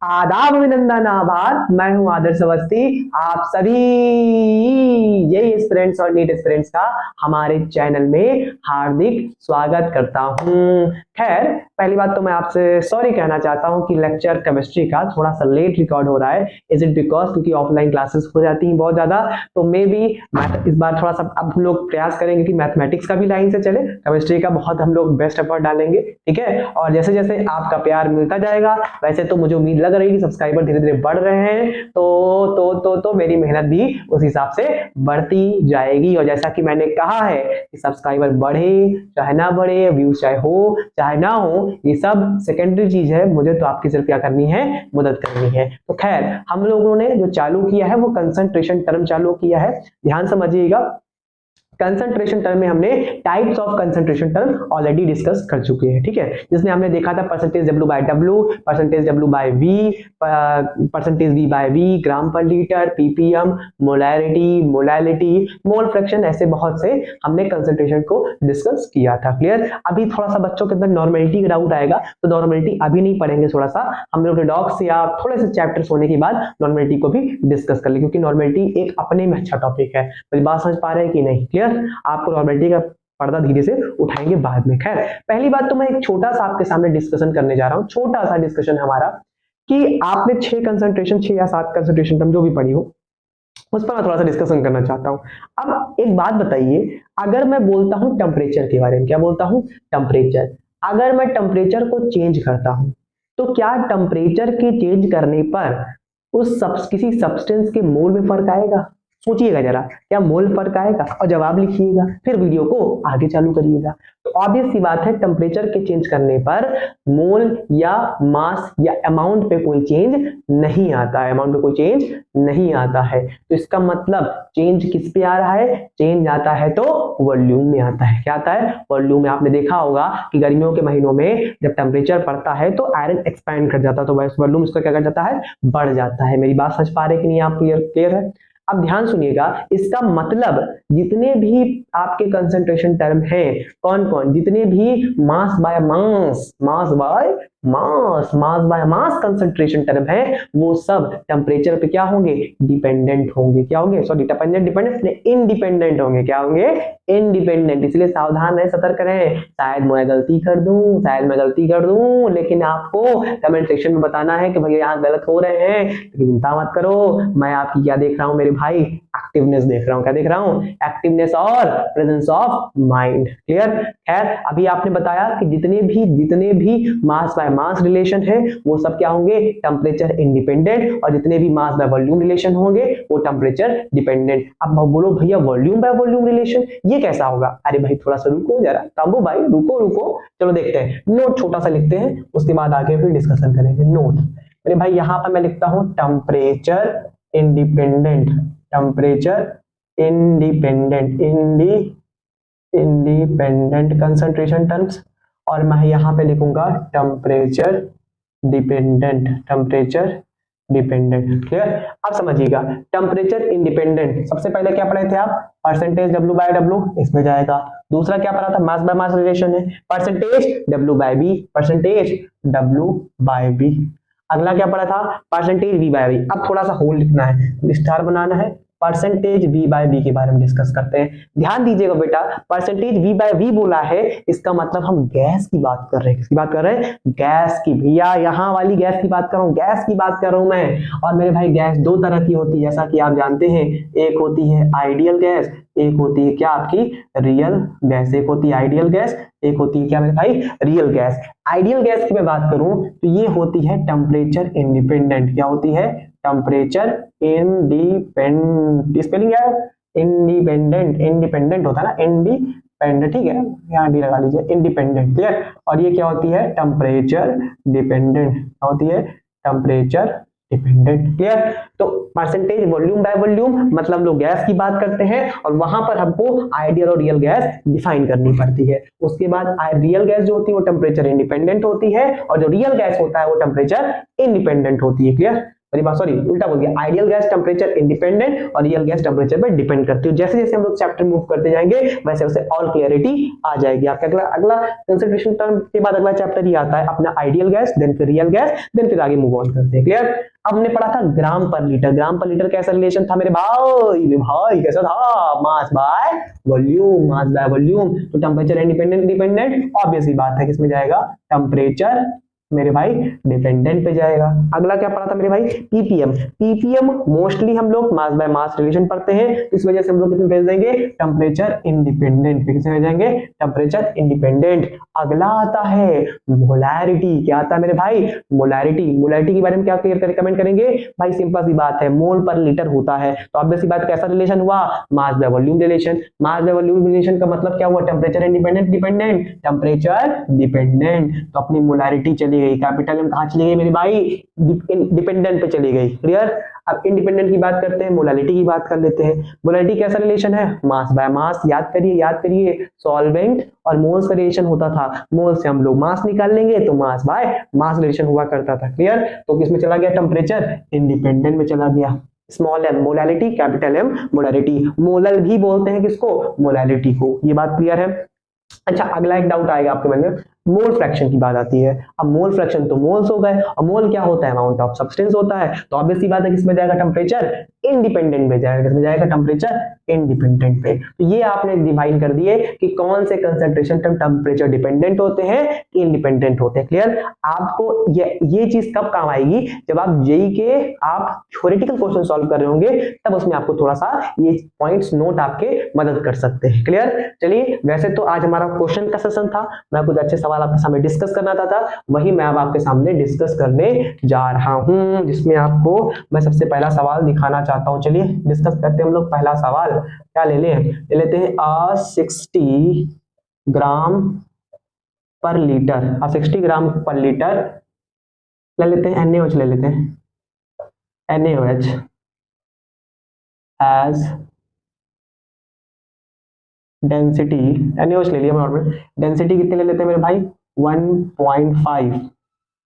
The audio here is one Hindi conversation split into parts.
आदाब, अभिनंदन, आभार। मैं हूं आदर्श अवस्थी। आप सभी जेई एस्पिरेंट्स और नीट एस्पिरेंट्स का हमारे चैनल में हार्दिक स्वागत करता हूं। खैर, पहली बात तो मैं आपसे सॉरी कहना चाहता हूं कि लेक्चर केमिस्ट्री का थोड़ा सा लेट रिकॉर्ड हो रहा है। इज इट बिकॉज क्योंकि ऑफलाइन क्लासेस हो जाती हैं बहुत ज्यादा, तो मे बी इस बार थोड़ा सा अब हम लोग प्रयास करेंगे कि मैथमेटिक्स का भी लाइन से चले, केमिस्ट्री का बहुत हम लोग बेस्ट एफर्ट डालेंगे, ठीक है। और जैसे जैसे आपका प्यार मिलता जाएगा, वैसे तो मुझे उम्मीद लग रही है कि सब्सक्राइबर धीरे धीरे बढ़ रहे हैं, तो मेरी मेहनत भी उस हिसाब से बढ़ती जाएगी। और जैसा कि मैंने कहा है कि सब्सक्राइबर बढ़े चाहे ना बढ़े, व्यूज चाहे हो चाहे ना हो, ये सब सेकेंडरी चीज है। मुझे तो आपकी सिर्फ क्या करनी है, मदद करनी है। तो खैर, हम लोगों ने जो चालू किया है वो कंसंट्रेशन टर्म चालू किया है। ध्यान समझिएगा, कंसंट्रेशन टर्म में हमने types of concentration term already discuss कर चुके हैं, ठीक है। जिसमें हमने देखा था percentage W by W, percentage W by V, percentage V by V, gram per litre, ppm, molarity, molality, mole fraction, ऐसे बहुत से हमने कंसंट्रेशन को डिस्कस किया था। क्लियर। अभी थोड़ा सा बच्चों के अंदर नॉर्मेलिटी का डाउट आएगा, तो नॉर्मेलिटी अभी नहीं पढ़ेंगे, थोड़ा सा हम लोग डॉक्स या थोड़े से चैप्टर्स होने के बाद नॉर्मेलिटी को भी डिस्कस कर ले, क्योंकि नॉर्मेलिटी एक अपने में अच्छा टॉपिक है। मेरी बात समझ पा रहे हैं कि नहीं? क्लियर। आपको नॉर्मेलिटी का पर्दा धीरे से उठाएंगे बाद में। खैर, पहली बात तो मैं एक छोटा सा आपके सामने डिस्कशन करने जा रहा हूं। छोटा सा डिस्कशन हमारा कि आपने 6 या 7 कंसंट्रेशन टर्म जो भी पढ़ी हो, उस पर मैं थोड़ा सा डिस्कशन करना चाहता हूं। अब एक बात बताइए, अगर मैं बोलता हूं टेम्परेचर के बारे में, क्या बोलता हूं? टेम्परेचर। अगर मैं टेम्परेचर को चेंज करता हूं, तो क्या टेम्परेचर के चेंज करने पर किसी सब्सटेंस के मोल में फर्क आएगा? सोचिएगा जरा, क्या मोल फर्क आएगा? और जवाब लिखिएगा, फिर वीडियो को आगे चालू करिएगा। तो ऑब्वियस सी बात है, टेम्परेचर के चेंज करने पर मोल या मास या अमाउंट पे कोई चेंज नहीं आता है, अमाउंट पे कोई चेंज नहीं आता है। तो इसका मतलब चेंज किस पे आ रहा है? चेंज आता है तो वॉल्यूम में आता है। क्या आता है? वॉल्यूम में। आपने देखा होगा कि गर्मियों के महीनों में जब टेम्परेचर बढ़ता है तो आयरन एक्सपैंड कर जाता है, तो वॉल्यूम इसका क्या कर जाता है? बढ़ जाता है। मेरी बात समझ पा रहे कि नहीं आप? क्लियर है? अब ध्यान सुनिएगा, इसका मतलब जितने भी आपके कंसंट्रेशन टर्म हैं, कौन कौन? जितने भी मास बाय मास कंसंट्रेशन टर्म है, वो सब टेम्परेचर पे क्या होंगे? डिपेंडेंट होंगे। क्या होंगे? सॉरी, डिपेंडेंट इंडिपेंडेंट होंगे। क्या होंगे? इंडिपेंडेंट। इसलिए सावधान रहे, सतर्क रहे। शायद मैं गलती कर दूं, लेकिन आपको कमेंट सेक्शन में बताना है कि भैया यहाँ गलत हो रहे हैं। लेकिन चिंता मत करो, मैं आपकी क्या देख रहा हूँ मेरे भाई? एक्टिवनेस देख रहा हूँ। क्या देख रहा हूँ? एक्टिवनेस और प्रेजेंस ऑफ माइंड। क्लियर। खैर, अभी आपने बताया कि जितने भी मास बाय मास रिलेशन है, वो सब क्या होंगे? Temperature independent. और जितने भी मास बाय वॉल्यूम रिलेशन होंगे, वो टेम्परेचर डिपेंडेंट। अब बोलो भैया, वॉल्यूम बाय वॉल्यूम रिलेशन ये कैसा होगा? अरे भाई थोड़ा सा रुको जरा, तंबू भाई रुको, चलो देखते हैं। नोट छोटा सा लिखते हैं, उसके बाद आगे फिर डिस्कशन करेंगे। नोट मेरे भाई, यहां पर मैं लिखता हूं temperature independent, independent concentration terms. और मैं यहां पे लिखूंगा टेम्परेचर डिपेंडेंट। क्लियर। अब समझिएगा, टेम्परेचर इंडिपेंडेंट सबसे पहले क्या पढ़े थे आप? परसेंटेज W बाय W, इसमें जाएगा। दूसरा क्या पढ़ा था? मास बाय मास रिलेशन है, परसेंटेज W बाय B। अगला क्या पढ़ा था? Percentage V by V। अब थोड़ा सा होल लिखना है, स्टार बनाना है। परसेंटेज V बाय V के बारे में डिस्कस करते हैं। ध्यान दीजिएगा बेटा, परसेंटेज V बाय V बोला है, इसका मतलब हम गैस की बात कर रहे हैं। किसकी बात कर रहे हैं? गैस की। भैया यहाँ वाली गैस की बात कर रहा हूँ, गैस की बात कर रहा हूँ मैं। और मेरे भाई गैस दो तरह की होती है, जैसा कि आप जानते हैं। एक होती है आइडियल गैस, एक होती है क्या आपकी? Real gas. एक होती है आइडियल गैस, एक होती है क्या मेरे भाई? Real gas. आइडियल गैस की मैं बात करूं तो ये होती है टेम्परेचर इंडिपेंडेंट। क्या होती है? Temperature independent. स्पेलिंग क्या है? इंडिपेंडेंट होता है ना, इंडिपेंडेंट, ठीक है, यहाँ डी लगा लीजिए, इंडिपेंडेंट। क्लियर। और ये क्या होती है? Temperature dependent. क्या होती है? Temperature dependent. क्लियर। तो परसेंटेज वॉल्यूम बाय वॉल्यूम मतलब हम लोग गैस की बात करते हैं, और वहां पर हमको आइडियल और रियल गैस डिफाइन करनी पड़ती है। उसके बाद रियल गैस जो होती है वो टेम्परेचर इंडिपेंडेंट होती है, और जो रियल गैस होता है वो टेम्परेचर इंडिपेंडेंट होती है। क्लियर। मेरी बात सॉरी उल्टा बोल गया, आइडियल गैस टेम्परेचर इंडिपेंडेंट और रियल गैस टेम्परेचर पे डिपेंड करती है। जैसे जैसे हम लोग चैप्टर मूव करते जाएंगे वैसे वैसे और क्लियरिटी आ जाएगी आपका। अगला अगला कंसंट्रेशन टर्म के बाद अगला चैप्टर ही आता है अपना आइडियल गैस, देन फिर रियल गैस, देन फिर आगे मूव ऑन करते हैं। क्लियर। अब हमने पढ़ा था ग्राम पर लीटर। ग्राम पर लीटर कैसा रिलेशन था मेरे भाई कैसा था, mass by volume, mass by volume. तो टेम्परेचर इंडिपेंडेंट डिपेंडेंट ऑब्वियसली बात है किसमें जाएगा, टेम्परेचर मेरे भाई डिपेंडेंट पे जाएगा। अगला क्या पढ़ा था मेरे भाई, पीपीएम। पीपीएम मोस्टली हम लोग मास बाय मास रिलेशन पढ़ते हैं, इस वजह से हम लोग किसमें भेज देंगे, टेम्परेचर इंडिपेंडेंट पे। किसे भेज देंगे, टेम्परेचर इंडिपेंडेंट। अगला आता है मोलैरिटी। क्या आता है मेरे भाई, मोलैरिटी। मोलैरिटी के बारे में क्या क्लियर कर कमेंट करेंगे भाई, सिंपल सी बात है, मोल पर लीटर होता है। तो ऑब्वियसली बात कैसा रिलेशन हुआ, mass by volume relation. Mass by volume relation का मतलब क्या हुआ, temperature independent dependent, temperature dependent. तो अपनी मोलैरिटी चली गई, कैपिटल एम कहां चली गई मेरी भाई, डिपेंडेंट पे चली गई। क्लियर। अब इंडिपेंडेंट की बात करते हैं, मोलैरिटी की बात कर लेते हैं। मोलैरिटी कैसा रिलेशन है, मास बाय मास। याद करिए सॉल्वेंट और मोल्स का रिलेशन होता था, मोल से हम लोग मास निकाल लेंगे तो मास बाय मास रिलेशन हुआ करता था। क्लियर। तो किसमें चला गया, टेम्परेचर इंडिपेंडेंट में चला गया। Small M molarity, capital M molarity. Molal भी बोलते हैं किसको, मोलैरिटी को। ये बात क्लियर है। अच्छा अगला एक डाउट आएगा आपके मन में, मोल फ्रैक्शन की बात आती है। अब मोल फ्रैक्शन तो मोल्स हो गए, और मोल क्या होता है, अमाउंट ऑफ सब्सटेंस होता है। तो ऑब्वियसली बात है किसमें जाएगा, टेम्परेचर इंडिपेंडेंट में जाएगा। किसमें जाएगा, टेम्परेचर इंडिपेंडेंट पे। तो ये आपने डिफाइन कर दिए कि कौन से कंसंट्रेशन टर्म टेम्परेचर डिपेंडेंट होते हैं, इंडिपेंडेंट होते हैं। क्लियर। आपको ये चीज कब काम आएगी, जब आप जेई के आप थ्योरेटिकल क्वेश्चन सॉल्व कर रहे होंगे, तब उसमें आपको थोड़ा सा ये पॉइंट्स नोट आपके मदद कर सकते हैं। क्लियर। चलिए वैसे तो आज हमारा क्वेश्चन का सेशन था, मैं कुछ अच्छे सवाल आपके सामने डिस्कस करना था, वही मैं अब आपके सामने डिस्कस करने जा रहा हूं, जिसमें आपको मैं सबसे पहला सवाल दिखाना चाहता हूं। चलिए डिस्कस करते हैं हम लोग। पहला सवाल क्या ले लेते हैं, 60 ग्राम पर लीटर, 60 ग्राम पर लीटर ले लेते हैं, NaOH ले लेते हैं, NaOH एज डेंसिटी, NaOH ले लिया नॉर्मल, डेंसिटी कितने ले लेते हैं मेरे भाई, 1.5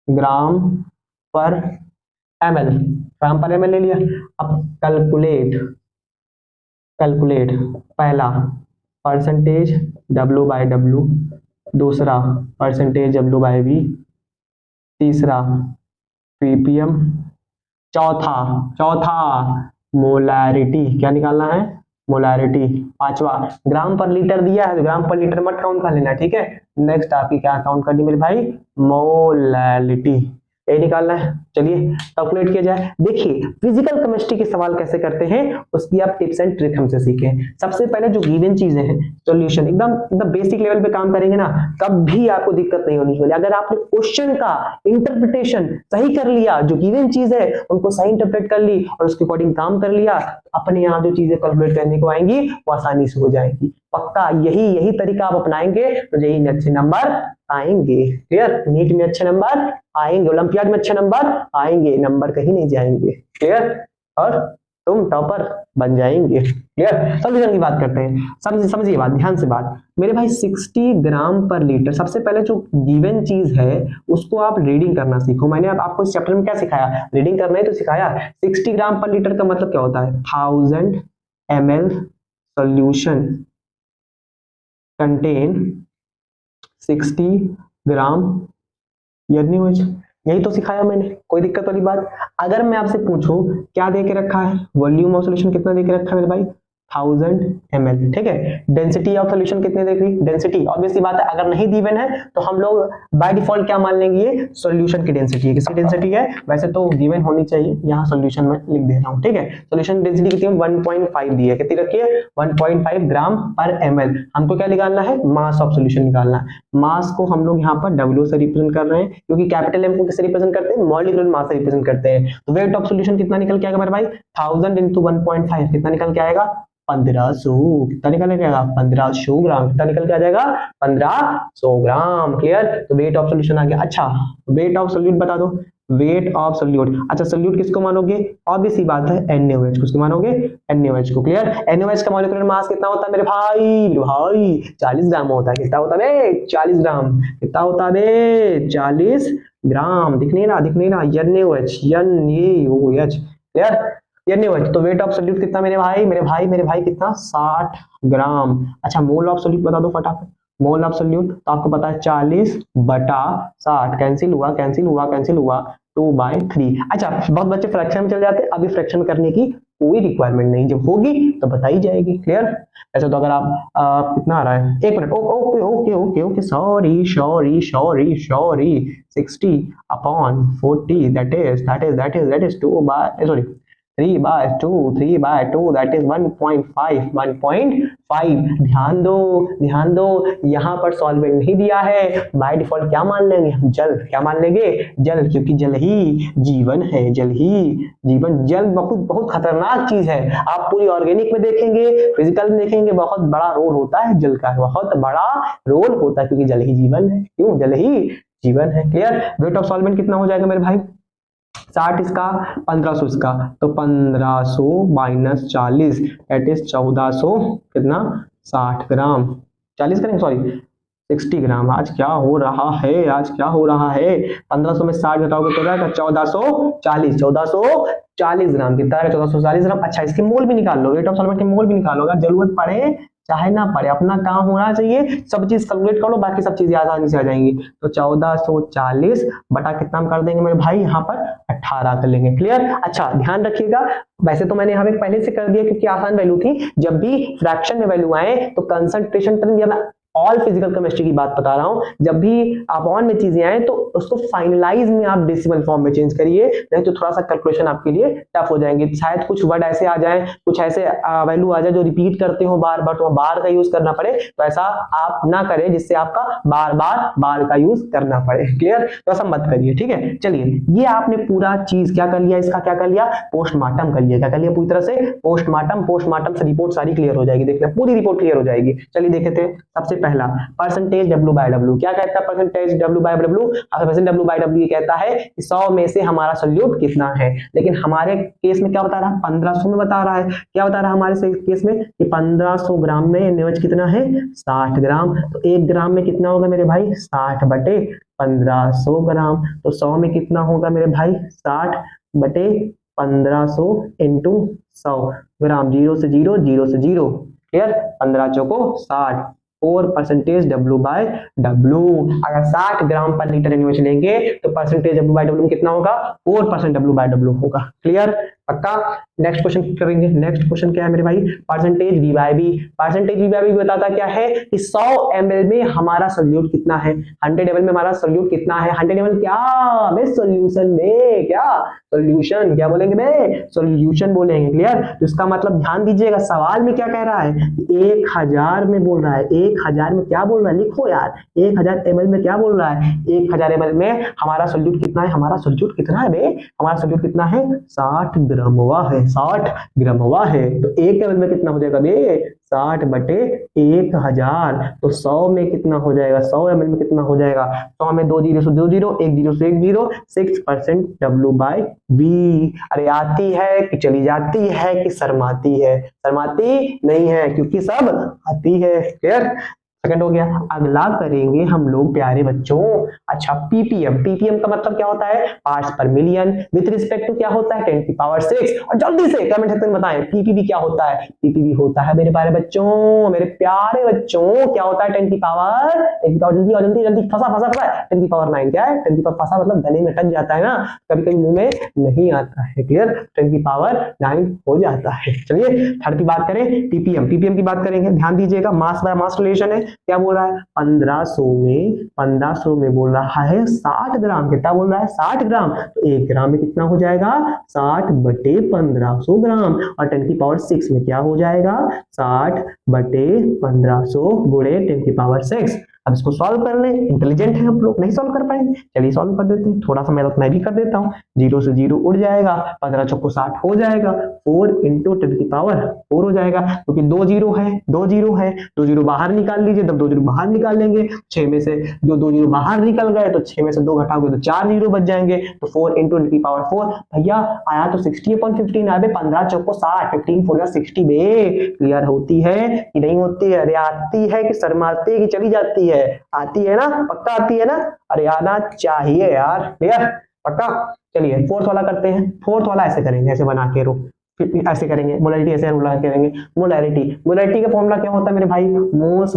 ग्राम पर ml, ग्राम पर ml ले लिया। अब कैलकुलेट पहला परसेंटेज W/W, दूसरा परसेंटेज W/V, तीसरा ppm, चौथा मोलैरिटी। क्या निकालना है, मोलैरिटी। पांचवा ग्राम पर लीटर दिया है तो ग्राम पर लीटर मत काउंट कर लेना, ठीक है। नेक्स्ट आपकी क्या काउंट करनी मेरे भाई, मोलैरिटी, यही निकालना है। चलिए कैलकुलेट किया जाए। देखिए फिजिकल केमिस्ट्री के सवाल कैसे करते हैं उसकी आप टिप्स एंड ट्रिक हमसे सीखें। सबसे पहले जो गिवन चीजें हैं सॉल्यूशन एकदम बेसिक लेवल पे काम करेंगे ना, कभी आपको दिक्कत नहीं होनी चाहिए। अगर आपने क्वेश्चन का इंटरप्रिटेशन सही कर लिया, जो गिवन चीज है उनको सही इंटरप्रेट कर ली और उसके अकॉर्डिंग काम कर लिया, अपने यहाँ जो चीजें कैलकुलेट करने को आएंगी वो आसानी से हो जाएगी। पक्का यही तरीका आप अपनाएंगे तो यही में अच्छे नंबर आएंगे। क्लियर। नीट में अच्छे नंबर आएंगे, ओलंपियाड में अच्छे नंबर आएंगे, नंबर कहीं नहीं जाएंगे। क्लियर। और तुम टॉपर बन जाएंगे। क्लियर। सॉल्यूशन की बात करते हैं। समझिए बात, ध्यान से बात मेरे भाई, 60 ग्राम पर लीटर। सबसे पहले जो गिवन चीज है उसको आप रीडिंग करना सीखो। मैंने आपको इस चैप्टर में क्या सिखाया, रीडिंग करना ही तो सिखाया। 60 ग्राम पर लीटर का मतलब क्या होता है, 1000 ml सॉल्यूशन कंटेन 60 ग्राम NaOH। यही तो सिखाया मैंने, कोई दिक्कत वाली बात। अगर मैं आपसे पूछूं क्या दे के रखा है, वॉल्यूम ऑफ सॉल्यूशन कितना दे के रखा है मेरे भाई, 1000 ml, ठीक है। डेंसिटी ऑफ सॉल्यूशन कितने देख रही, डेंसिटी ऑब्वियसली बात है अगर नहीं गिवन है तो हम लोग बाय डिफॉल्ट क्या मान लेंगे, ये सॉल्यूशन की डेंसिटी है। किसकी डेंसिटी है, वैसे तो गिवन होनी चाहिए, यहाँ सॉल्यूशन में लिख दे रहा हूँ, ठीक है। सॉल्यूशन डेंसिटी कितनी है, 1.5 दी है, कितनी रखी है, 1.5 ग्राम पर ml। हमको क्या निकालना है, मास ऑफ सॉल्यूशन निकालना है। मास को हम लोग यहाँ पर W से रिप्रेजेंट कर रहे हैं, क्योंकि कैपिटल M को किससे रिप्रेजेंट करते हैं, मॉलिक्यूलर मास से रिप्रेजेंट करते हैं। तो वेट ऑफ सॉल्यूशन कितना निकल के आएगा मेरे भाई, 1000 × 1.5 कितना निकल के आएगा, 1500। कितना निकल के आएगा, 1500 ग्राम। कितना निकल के आ जाएगा, 1500 ग्राम। क्लियर। तो वेट ऑफ सॉल्यूशन आ गया। अच्छा वेट ऑफ सोल्यूट बता दो, वेट ऑफ सोल्यूट। अच्छा सोल्यूट किसको मानोगे, ऑब्वियसली बात है NaOH, किसको मानोगे, NaOH को। क्लियर। NaOH का मॉलिक्यूलर मास कितना होता है मेरे भाई 40 ग्राम होता है। कितना होता है 40 ग्राम। कितना होता है 40 ग्राम, दिख नहीं रहा NaOH क्लियर, NaOH। तो वेट ऑफ सॉल्यूट कितना मेरे भाई कितना 60 ग्राम। अच्छा मोल ऑफ सॉल्यूट बता दो फटाफट, मोल ऑफ सॉल्यूट तो आपको पता है 40/60, कैंसिल हुआ 2/3। अच्छा बहुत बच्चे फ्रैक्शन में चले जाते हैं, अभी फ्रैक्शन करने की कोई रिक्वायरमेंट नहीं, जब होगी तो बताई जाएगी, क्लियर। ऐसा तो अगर आप कितना आ रहा है, एक minute, okay sorry 60/40 that is 3/2 that is 1.5। ध्यान दो यहाँ पर सॉल्वेंट नहीं दिया है, बाय डिफॉल्ट क्या मान लेंगे हम, क्या मान लेंगे, जल, क्योंकि जल ही जीवन है, जल बहुत खतरनाक चीज है। आप पूरी ऑर्गेनिक में देखेंगे, फिजिकल में देखेंगे, बहुत बड़ा रोल होता है जल का, बहुत बड़ा रोल होता है, क्योंकि जल ही जीवन है, क्यों, जल ही जीवन है, क्लियर। वेट ऑफ सॉल्वेंट कितना हो जाएगा मेरे भाई, 60 इसका 1500 इसका, तो 1500 - 40 दैट इज 1400 कितना 60 ग्राम, 40 करेंगे सॉरी 60 ग्राम। आज क्या हो रहा है 1500 में 60 घटाओगे तो रहेगा 1440 ग्राम, कितना है 1440 ग्राम। अच्छा इसके मोल भी निकाल लो, वेट ऑफ सॉल्वेंट के मोल भी निकालो, अगर जरूरत पड़े चाहे ना पड़े, अपना काम होना चाहिए, सब चीज कैलकुलेट कर लो, बाकी सब चीजें आसानी से आ जाएंगी। तो 1440 बटा कितना हम कर देंगे मेरे भाई, यहाँ पर 18 कर लेंगे, क्लियर। अच्छा ध्यान रखिएगा, वैसे तो मैंने यहाँ पे पहले से कर दिया क्योंकि आसान वैल्यू थी, जब भी फ्रैक्शन में वैल्यू आए तो कंसंट्रेशन टर्म या ऑल फिजिकल केमिस्ट्री की बात बता रहा हूं, जब भी आप ऑन में चीजें आए तो उसको फाइनलाइज में आप डेसिमल फॉर्म में चेंज करिए, नहीं तो थोड़ा सा कैलकुलेशन आपके लिए टफ हो जाएंगे। शायद कुछ वर्ड ऐसे आ जाए, कुछ ऐसे वैल्यू आ जाए जो रिपीट करते हो बार बार, तो बार का यूज करना पड़े, तो ऐसा आप ना करें जिससे आपका बार का यूज करना पड़े, क्लियर। तो ऐसा मत करिए, ठीक है। चलिए ये आपने पूरा चीज क्या कर लिया, इसका क्या कर लिया, पोस्टमार्टम कर लिया, क्या कर लिया पूरी तरह से पोस्टमार्टम से रिपोर्ट सारी क्लियर हो जाएगी, देखना पूरी रिपोर्ट क्लियर हो जाएगी। चलिए देखे थे सबसे पहला परसेंटेज W/W, क्या कहता है परसेंटेज W/W, W/W ये कहता है कि 100 में से हमारा सोल्यूट कितना है, लेकिन हमारे केस में क्या बता रहा है, 1500 में बता रहा है, क्या बता रहा है हमारे केस में कि 1500 ग्राम में NaOH कितना है 60 ग्राम, तो 1 ग्राम में कितना होगा मेरे भाई 60/1500 ग्राम, तो 100 में कितना होगा मेरे भाई 60/1500 इंटू 100 ग्राम, 0 से 0 क्लियर, 15 चौको 60, 4% W/W। अगर 60 ग्राम पर लीटर NaOH लेंगे तो परसेंटेज W/W कितना होगा, 4% W/W होगा, क्लियर, पक्का। नेक्स्ट क्वेश्चन करेंगे, नेक्स्ट क्वेश्चन क्या है मेरे भाई, परसेंटेज V/V। परसेंटेज V/V बताता क्या है कि 100 ml में हमारा सोल्यूट कितना है, 100 ml में हमारा सोल्यूट कितना है, 100 ml क्या बे सोल्यूशन में, क्या सोल्यूशन, क्या बोलेंगे बे सोल्यूशन बोलेंगे, क्लियर। तो इसका मतलब ध्यान दीजिएगा, सवाल में क्या कह रहा है, 1000 में बोल रहा है, 1000 में क्या बोल रहा है, लिखो यार, 1000 ml में क्या बोल रहा है, 1000 ml में हमारा सोल्यूट कितना है, हमारा सोल्यूट कितना है बे, हमारा सोल्यूट कितना है 60 ग्रामवा है, 60 ग्रामवा है, तो 1 ml में कितना हो जाएगा बे 60/1000, तो 100 में कितना हो जाएगा, 100 ml में कितना हो जाएगा, 100 में 2 0 से 2 0, 1 0 से 1 0, 6% W/V। अरे आती है कि चली जाती है कि शर्माती है, शर्माती नहीं है क्योंकि सब आती है, क्लियर। सेकंड हो गया, अगला करेंगे हम लोग प्यारे बच्चों, अच्छा ppm का मतलब क्या होता है, पार्ट्स पर मिलियन, विद रिस्पेक्ट टू क्या होता है 10⁻⁶, और जल्दी से कमेंट सेक्शन में बताएं ppb क्या होता है। ppb होता है मेरे प्यारे बच्चों, मेरे प्यारे बच्चों क्या होता है 10 की पावर, जल्दी फंसा 10 की पावर 9, क्या है 10 की पावर, फंसा मतलब गले में टच जाता है ना, कभी कभी मुंह में नहीं आता है, क्लियर, 10 की पावर 9 हो जाता है। चलिए थर्ड की बात करें, ppm की बात करेंगे, ध्यान दीजिएगा, मास बाय मास रिलेशन है, क्या बोल रहा है 1500 में बोल रहा है 60 ग्राम, कितना बोल रहा है 60 ग्राम, तो 1 ग्राम में कितना हो जाएगा 60/1500 ग्राम, और 10 की पावर 6 में क्या हो जाएगा 60/1500 गुणे 10 की पावर 6। अब इसको सॉल्व कर ले, इंटेलिजेंट है हम लोग, नहीं सॉल्व कर पाएंगे, चलिए सॉल्व कर देते हैं, थोड़ा सा मैं भी कर देता हूँ, 0 से 0 उड़ जाएगा, 15 चौको 60 हो जाएगा, 4 × 10 की पावर 4 हो जाएगा, क्योंकि 2 0 है, 2 0 बाहर निकाल लीजिए, तब 2 0 बाहर निकाल लेंगे, 6 में से जो 2 0 बाहर निकल गए तो 6 में से 2 घटाओगे तो 4 0 बच जाएंगे, तो 4 × 10 की पावर 4, भैया आया तो 60/15 आया, 15 चौको 60, 15 4 60 बे, क्लियर होती है कि नहीं होती है, अरे आती है कि शर्माती है कि चली जाती है, है, आती है ना, पक्का आती है ना, अरे आना चाहिए यार, क्लियर, पक्का। चलिए फोर्थ वाला करते हैं। फोर्थ वाला ऐसे करेंगे, ऐसे बना के रो, फिर ऐसे करेंगे, मोलैरिटी ऐसे बना के करेंगे। मोलैरिटी का फॉर्मूला क्या होता है मेरे भाई, मोल्स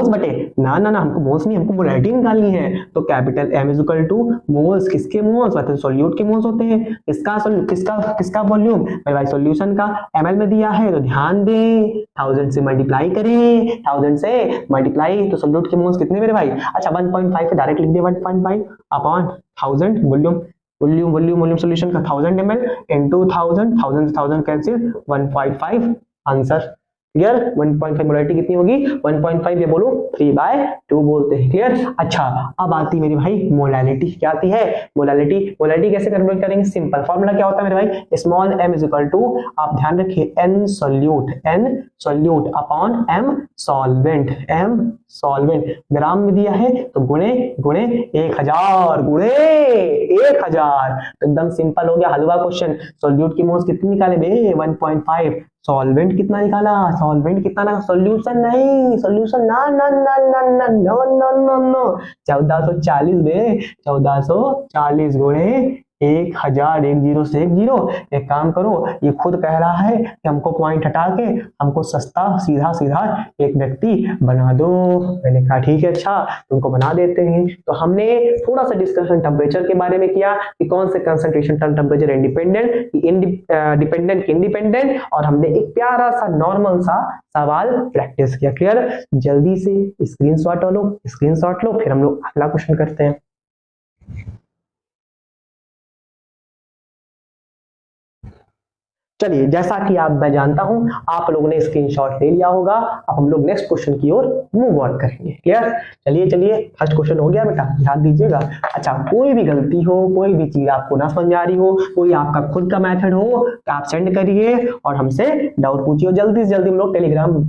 बटे ना ना ना, हमको मोल्स नहीं, हमको मोलैरिटी निकालनी है। तो capital M is equal two moles, किसके मोल्स, मतलब सॉल्यूट के मोल्स होते हैं। किसका वॉल्यूम मेरे भाई, सॉल्यूशन का ml में दिया है, तो ध्यान दें 1000 से मल्टीप्लाई करें, 1000 से मल्टीप्लाई, तो सॉल्यूट के मोल्स कितने मेरे भाई, अच्छा 1.5 पे डायरेक्ट लिख दिया, 1.5 अपॉन 1000 वॉल्यूम सॉल्यूशन का 1000 ml into 1000 cancel 1.5 answer, clear. 1.5 molarity कितनी होगी, 1.5 ये बोलो 3/2 बोलते हैं, क्लियर। अच्छा अब आती मेरी भाई मोलैरिटी, क्या आती है मोलैरिटी कैसे कैलकुलेट करेंगे, सिंपल फॉर्मूला क्या होता है मेरे भाई, small m is equal to, आप ध्यान रखिए n solute upon m solvent, gram में दिया है तो गुणे 1000 गुणे 1000, तो एकदम सिंपल हो गया हलवा क्वेश्चन। सॉल्यूट की मोल्स कितनी निकाले बे, 1.5, सॉल्वेंट कितना निकाला, सॉल्यूशन नहीं, सॉल्यूशन ना ना ना ना ना नो नो नो नो 1440 बे, 1440 गुणे 1000, 10 से 10। एक काम करो, ये खुद कह रहा है कि हमको पॉइंट हटा के हमको सस्ता सीधा एक व्यक्ति बना दो। मैंने कहा ठीक है, अच्छा तुमको बना देते हैं। तो हमने थोड़ा सा डिस्कशन टेम्परेचर के बारे में किया कि कौन से कंसंट्रेशन टेम्परेचर इंडिपेंडेंट, और हमने एक प्यारा सा नॉर्मल सा सवाल प्रैक्टिस किया, क्लियर। जल्दी से स्क्रीनशॉट लो, फिर हम लोग अगला क्वेश्चन करते हैं। चलिए जैसा कि मैं जानता हूं आप लोगों ने स्क्रीनशॉट ले लिया होगा, अब हम लोग नेक्स्ट क्वेश्चन की ओर मूव ऑन करेंगे, क्लियर। चलिए फर्स्ट क्वेश्चन हो गया बेटा, ध्यान दीजिएगा। अच्छा कोई भी गलती हो, कोई भी चीज आपको ना समझ आ रही हो, कोई आपका खुद का मेथड हो, तो आप सेंड करिए और हमसे डाउट पूछिए। जल्दी से जल्दी हम लोग टेलीग्राम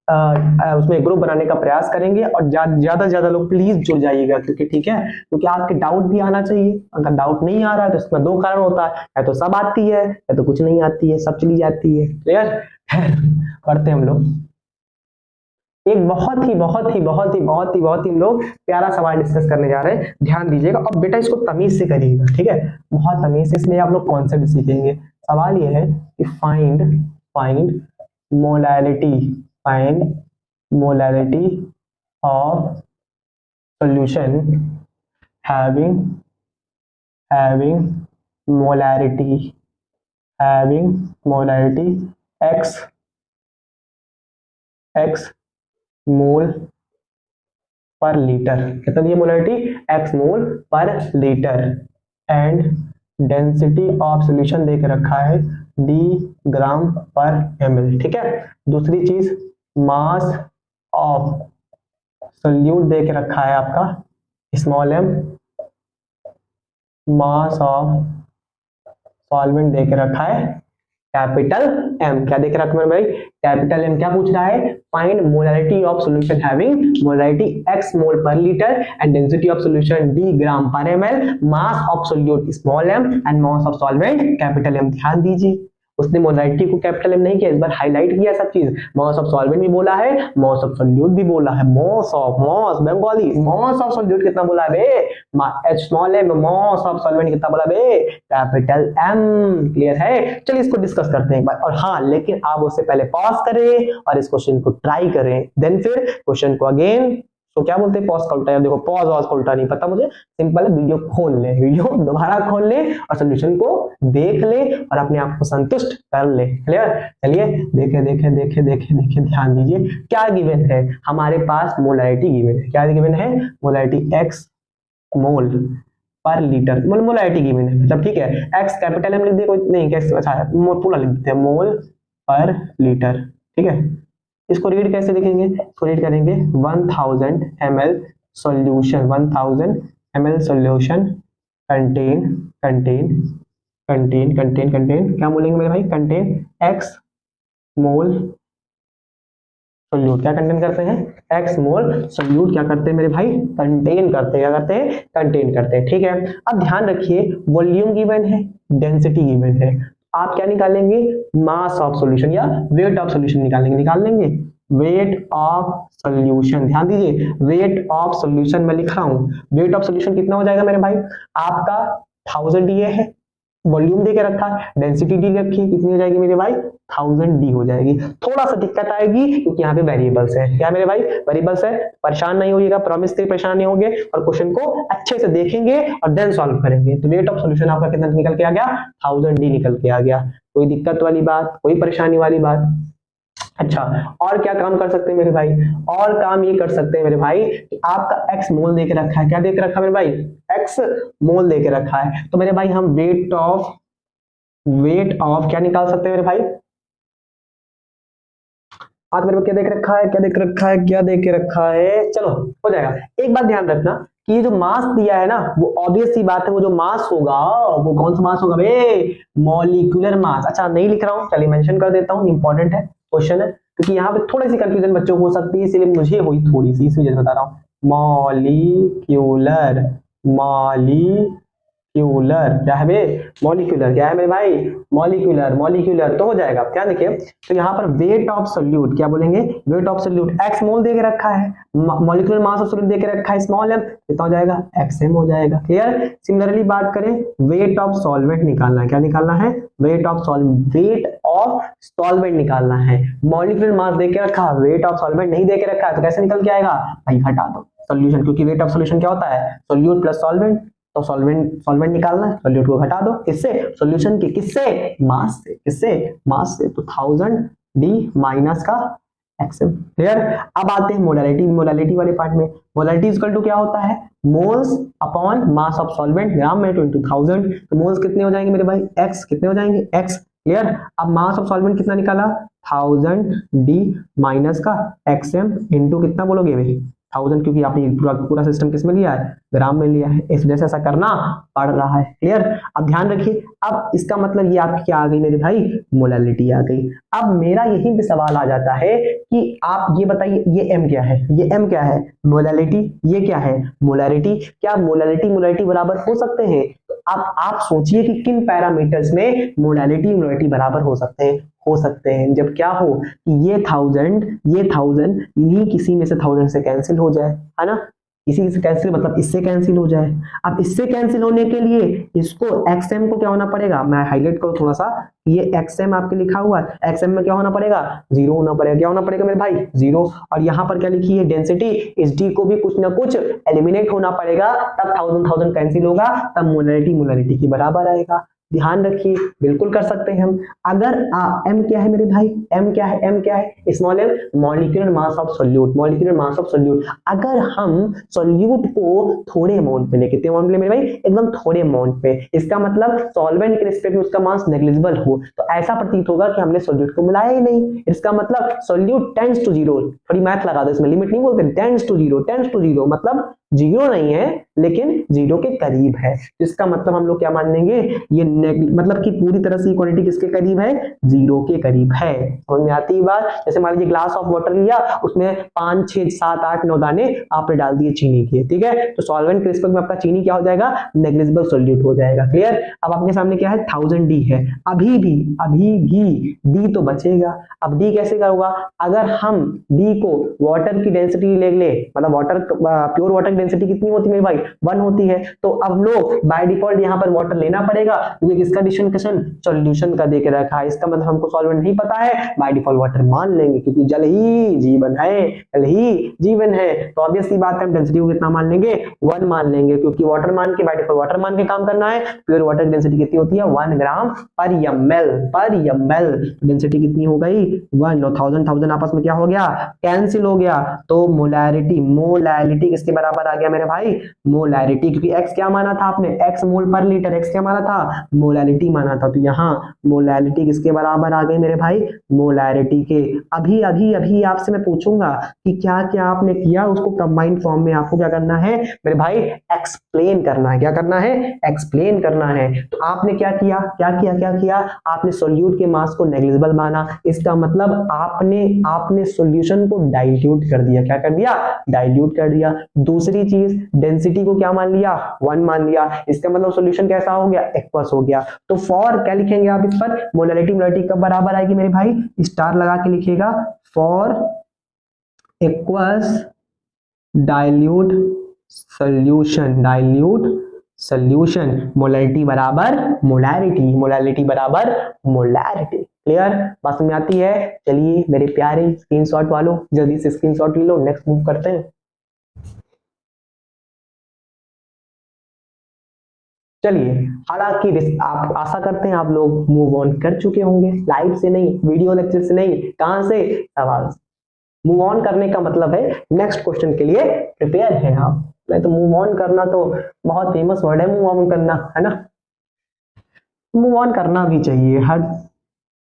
उसमें ग्रुप बनाने का प्रयास करेंगे, और ज्यादा से ज्यादा लोग प्लीज जुड़ जाइएगा, क्योंकि ठीक है, क्योंकि आपके डाउट भी आना चाहिए। अगर डाउट नहीं आ रहा है तो इसमें दो कारण होता है, या तो सब आती है या तो कुछ नहीं आती है, सब चली जाती है, क्लियर। पढ़ते हम लोग एक बहुत ही हम लोग प्यारा सवाल डिस्कस करने जा रहे हैं, ध्यान दीजिएगा। और बेटा इसको तमीज से करिएगा, ठीक है, बहुत तमीज से, इसमें आप लोग कॉन्सेप्ट सीखेंगे। सवाल ये है कि find molarity of solution having molarity x मोल पर लीटर, कितना दिया मोलैरिटी, x मोल पर litre, and density of solution देके रखा है d ग्राम पर ml, ठीक है। दूसरी चीज मास ऑफ सॉल्यूट देके रखा है आपका small m, mass of solvent देके रखा है कैपिटल M। क्या देख रखा है भाई, कैपिटल M। क्या पूछ रहा है, find molarity of solution having molarity x मोल पर litre and density of solution d ग्राम पर ml, mass of solute small m and mass of solvent capital M। ध्यान दीजिए, उसने मोलैरिटी को कैपिटल M नहीं किया, इस बार हाईलाइट किया सब चीज। मास ऑफ सॉल्वेंट भी बोला है, मास ऑफ सॉल्यूट भी बोला है, मास बंगाली मास ऑफ सॉल्यूट कितना बोला है बे, small m, mass of solvent कितना बोला बे, कैपिटल M, क्लियर है। चलिए इसको डिस्कस करते हैं एक बार। और हाँ, लेकिन आप उससे पहले पॉज करें और इस क्वेश्चन को ट्राई करें, देन फिर क्वेश्चन को अगेन, तो क्या बोलते हैं पॉज का उल्टा, देखो पॉज और उल्टा नहीं पता मुझे, सिंपल है, वीडियो खोल ले, वीडियो दोबारा खोल ले और सॉल्यूशन को देख ले और अपने आप को संतुष्ट कर ले, क्लियर। चलिए देखे, ध्यान दीजिए क्या गिवन है हमारे पास, मोलैरिटी गिवन है। क्या गिवन है, मोलैरिटी x मोल पर लीटर, मोलैरिटी गिवन है, मतलब ठीक है, x कैपिटल M लिख दे, कोई नहीं, अच्छा पूरा लिख देते हैं, मोल पर लीटर, ठीक है। इसको रीड कैसे लिखेंगे, इसको रीड करेंगे 1000 ml solution, 1000 ml solution contain क्या बोलेंगे मेरे भाई, कंटेन x मोल सोल्यूट। क्या कंटेन करते हैं, x मोल सोल्यूट क्या करते हैं मेरे भाई, कंटेन करते हैं, क्या करते हैं, कंटेन करते हैं, ठीक है। अब ध्यान रखिए वॉल्यूम गिवन है, डेंसिटी गिवन है, आप क्या निकालेंगे, मास ऑफ सॉल्यूशन या वेट ऑफ सॉल्यूशन निकाल लेंगे, वेट ऑफ सॉल्यूशन। ध्यान दीजिए, वेट ऑफ सॉल्यूशन मैं लिख रहा हूं। वेट ऑफ सॉल्यूशन कितना हो जाएगा मेरे भाई, आपका 1000 डी है, वॉल्यूम देके रखा है, डेंसिटी डी रखी है, कितनी हो जाएगी मेरे भाई 1000 डी हो जाएगी। थोड़ा सा दिक्कत आएगी क्योंकि यहाँ पे वेरिएबल्स है, क्या मेरे भाई वेरिएबल्स है, परेशान नहीं होइएगा, प्रॉमिस से परेशान नहीं होंगे और क्वेश्चन को अच्छे से देखेंगे और देन सॉल्व करेंगे। तो रेट ऑफ सॉल्यूशन आपका कितना निकल के आ गया, 1000 डी निकल के आ गया। कोई दिक्कत वाली बात, कोई परेशानी वाली बात। अच्छा, और क्या काम कर सकते हैं मेरे भाई, और काम ये कर सकते हैं मेरे भाई कि आपका एक्स मोल देके रखा है, क्या देके रखा है मेरे भाई, एक्स मोल देके रखा है। तो मेरे भाई हम वेट ऑफ क्या निकाल सकते हैं मेरे भाई, आज मेरे को क्या देख रखा है, क्या देख रखा है, क्या देख के रखा है, चलो हो जाएगा। एक बात ध्यान रखना कि ये जो मास दिया है ना, वो ऑब्वियस सी बात है, वो जो मास होगा वो कौन सा मास होगा बे, मॉलिक्यूलर मास। अच्छा नहीं लिख रहा हूँ, चलिए मेंशन कर देता हूँ, इंपॉर्टेंट है क्वेश्चन है, क्योंकि यहाँ पे थोड़ी सी कंफ्यूजन बच्चों को हो सकती है, इसलिए मुझे हुई थोड़ी सी, इस वजह से बता रहा हूँ। मॉलिक्यूलर क्या है बे, मॉलिक्यूलर क्या है मेरे भाई, मॉलिक्यूलर तो हो जाएगा। क्या देखिए, तो यहाँ पर वेट ऑफ सोल्यूट क्या बोलेंगे, वेट ऑफ सोल्यूट एक्स मोल दे के रखा है, मॉलिक्यूलर मास ऑफ सोल्यूट दे के रखा है स्मॉल m, कितना हो जाएगा xm हो जाएगा। क्लियर। सिमिलरली बात करें, वेट ऑफ सॉल्वेंट निकालना है, क्या निकालना है, वेट ऑफ सॉल्वेंट निकालना है। मॉलिक्यूलर मास दे के रखा, वेट ऑफ सॉल्वेंट नहीं दे के रखा है, तो कैसे निकल के आएगा भाई, हटा दो सोल्यूशन, क्योंकि वेट ऑफ सोल्यूशन क्या होता है, सोल्यूट प्लस सॉल्वेंट, तो सॉल्वेंट निकालना है, सोल्यूट को घटा दो, किससे, सॉल्यूशन के, किससे, मास से, किससे, मास से, तो 1000 डी माइनस का एक्सएम। क्लियर। अब आते हैं मोलालिटी वाले पार्ट में। मोलालिटी इक्वल टू क्या होता है, moles upon mass of solvent, gram में 1000, तो मोल्स कितने हो जाएंगे मेरे भाई, एक्स कितने हो जाएंगे, एक्स। क्लियर। अब मास ऑफ सॉल्वेंट कितना निकाला, 1000 डी माइनस का एक्सएम इंटू कितना बोलोगे भाई 1000, क्योंकि आपने पूरा सिस्टम किस में लिया है, ग्राम में लिया है, इस वजह से ऐसा करना पड़ रहा है। क्लियर। अब ध्यान रखिए, अब इसका मतलब ये आपकी क्या आ गई मेरे भाई, मोलालिटी आ गई। अब मेरा यही पे सवाल आ जाता है कि आप ये बताइए, ये m क्या है, ये m क्या है, मोलालिटी, ये क्या है, मोलारिटी। क्या मोलालिटी बराबर हो सकते हैं, तो आप सोचिए कि किन पैरामीटर्स में मोलालिटी बराबर हो सकते हैं, जब क्या हो कि ये 1000 इन्हीं किसी में से 1000 से कैंसिल हो जाए, है ना, इसी से कैंसिल मतलब इससे कैंसिल हो जाए। अब इससे कैंसिल होने के लिए इसको xm को क्या होना पड़ेगा, मैं हाईलाइट करूं थोड़ा सा, ये xm आपके लिखा हुआ है, xm में क्या होना पड़ेगा, 0 होना पड़ेगा, क्या होना पड़ेगा मेरे भाई, 0। और यहाँ पर क्या लिखी है, डेंसिटी, इस d को भी कुछ ना कुछ एलिमिनेट होना पड़ेगा, तब 1000 कैंसिल होगा, तब मोलालिटी के बराबर आएगा। ध्यान रखिए, बिल्कुल कर सकते हैं हम। अगर m क्या है मेरे भाई, m क्या है small m, molecular mass of solute. अगर हम सोल्यूट को थोड़े अमाउंट पे लेके, कितने अमाउंट पे मेरे भाई, एकदम थोड़े अमाउंट पे, इसका मतलब सॉल्वेंट के रिस्पेक्ट में उसका मास नेग्लिजिबल हो, तो ऐसा प्रतीत होगा कि हमने सोल्यूट को मिलाया ही नहीं। इसका मतलब सोल्यूट टेंड्स टू 0, थोड़ी मैथ लगा दो इसमें, लिमिट नहीं बोलते, टेंड्स टू 0 मतलब 0 नहीं है लेकिन 0 के करीब है। इसका मतलब हम लोग क्या मान लेंगे, ये मतलब कि पूरी तरह से क्वांटिटी किसके करीब है, 0 के करीब है। समझ में आती है बात। जैसे मान लीजिए ग्लास ऑफ वाटर लिया, उसमें 5 6 7 8 9 दाने आपने डाल दिए चीनी के, ठीक है, तो सॉल्वेंट के रिस्पेक्ट में आपका चीनी क्या हो जाएगा, नेग्लिजिबल सोल्यूट हो जाएगा। क्लियर। अब आपके सामने क्या है, 1000 डी है, अभी भी डी तो बचेगा। अब डी कैसे का होगा, अगर हम डी को वाटर की डेंसिटी ले, मतलब वाटर प्योर वाटर की डेंसिटी कितनी होती है मेरे भाई, 1 होती है, तो अब हम लोग बाय डिफॉल्ट यहाँ पर वाटर लेना पड़ेगा, क्योंकि किसका डिस्टिंक्शन, सॉल्यूशन का देके रखा है। इसका मतलब हमको सॉल्वेंट नहीं पता है, बाय डिफॉल्ट वाटर मान लेंगे, क्योंकि जल ही जीवन है, तो ऑब्वियस सी बात है, हम डेंसिटी को कितना मान लेंगे, 1 मान लेंगे, क्योंकि वाटर मान के, बाय डिफॉल्ट वाटर मान के काम करना है। प्योर वाटर की डेंसिटी कितनी होती है, 1 ग्राम पर ml, डेंसिटी कितनी हो गई, 1, और 1000 आपस में क्या हो गया, कैंसिल हो गया, तो मोलालिटी किसके बराबर आ गया मेरे भाई, मोलारिटी, क्योंकि x क्या माना था आपने, x मोल पर लीटर, x क्या माना था, मोलालिटी माना था, तो यहाँ मोलालिटी किसके बराबर आ गई मेरे भाई, मोलारिटी के। अभी आपसे मैं पूछूंगा कि क्या क्या आपने किया, उसको कंबाइंड फॉर्म में आपको क्या करना है मेरे भाई, एक्सप्लेन करना है। क्या करना है, एक्सप्लेन करना है। तो आपने क्या किया, आपने सोल्यूट के मास को नेग्लिजिबल माना, इसका मतलब आपने सोल्यूशन को डाइल्यूट कर दिया। क्या कर दिया, डाइल्यूट कर दिया। दूसरी चीज, डेंसिटी को क्या मान लिया, 1 मान लिया, इसका मतलब सॉल्यूशन कैसा हो गया, एक्वस हो गया। तो फॉर क्या लिखेंगे आप इस पर, मोलालिटी कब बराबर आएगी मेरे भाई, स्टार लगा के लिखिएगा, for equals dilute solution, dilute solution, molarity बराबर मोलैरिटी, मोलैरिटी बराबर मोलैरिटी। क्लियर, बात समझ में आती है? चलिए मेरे प्यारे स्क्रीनशॉट वालों, जल्दी से स्क्रीनशॉट ले लो, नेक्स्ट मूव करते हैं। चलिए, हालांकि आप आशा करते हैं आप लोग मूव ऑन कर चुके होंगे, लाइव से नहीं, वीडियो लेक्चर से नहीं, कहां से? सवाल से। मूव ऑन करने का मतलब है नेक्स्ट क्वेश्चन के लिए प्रिपेयर है आप। नहीं तो मूव ऑन करना तो बहुत फेमस वर्ड है, मूव ऑन करना, है ना? मूव ऑन करना भी चाहिए हर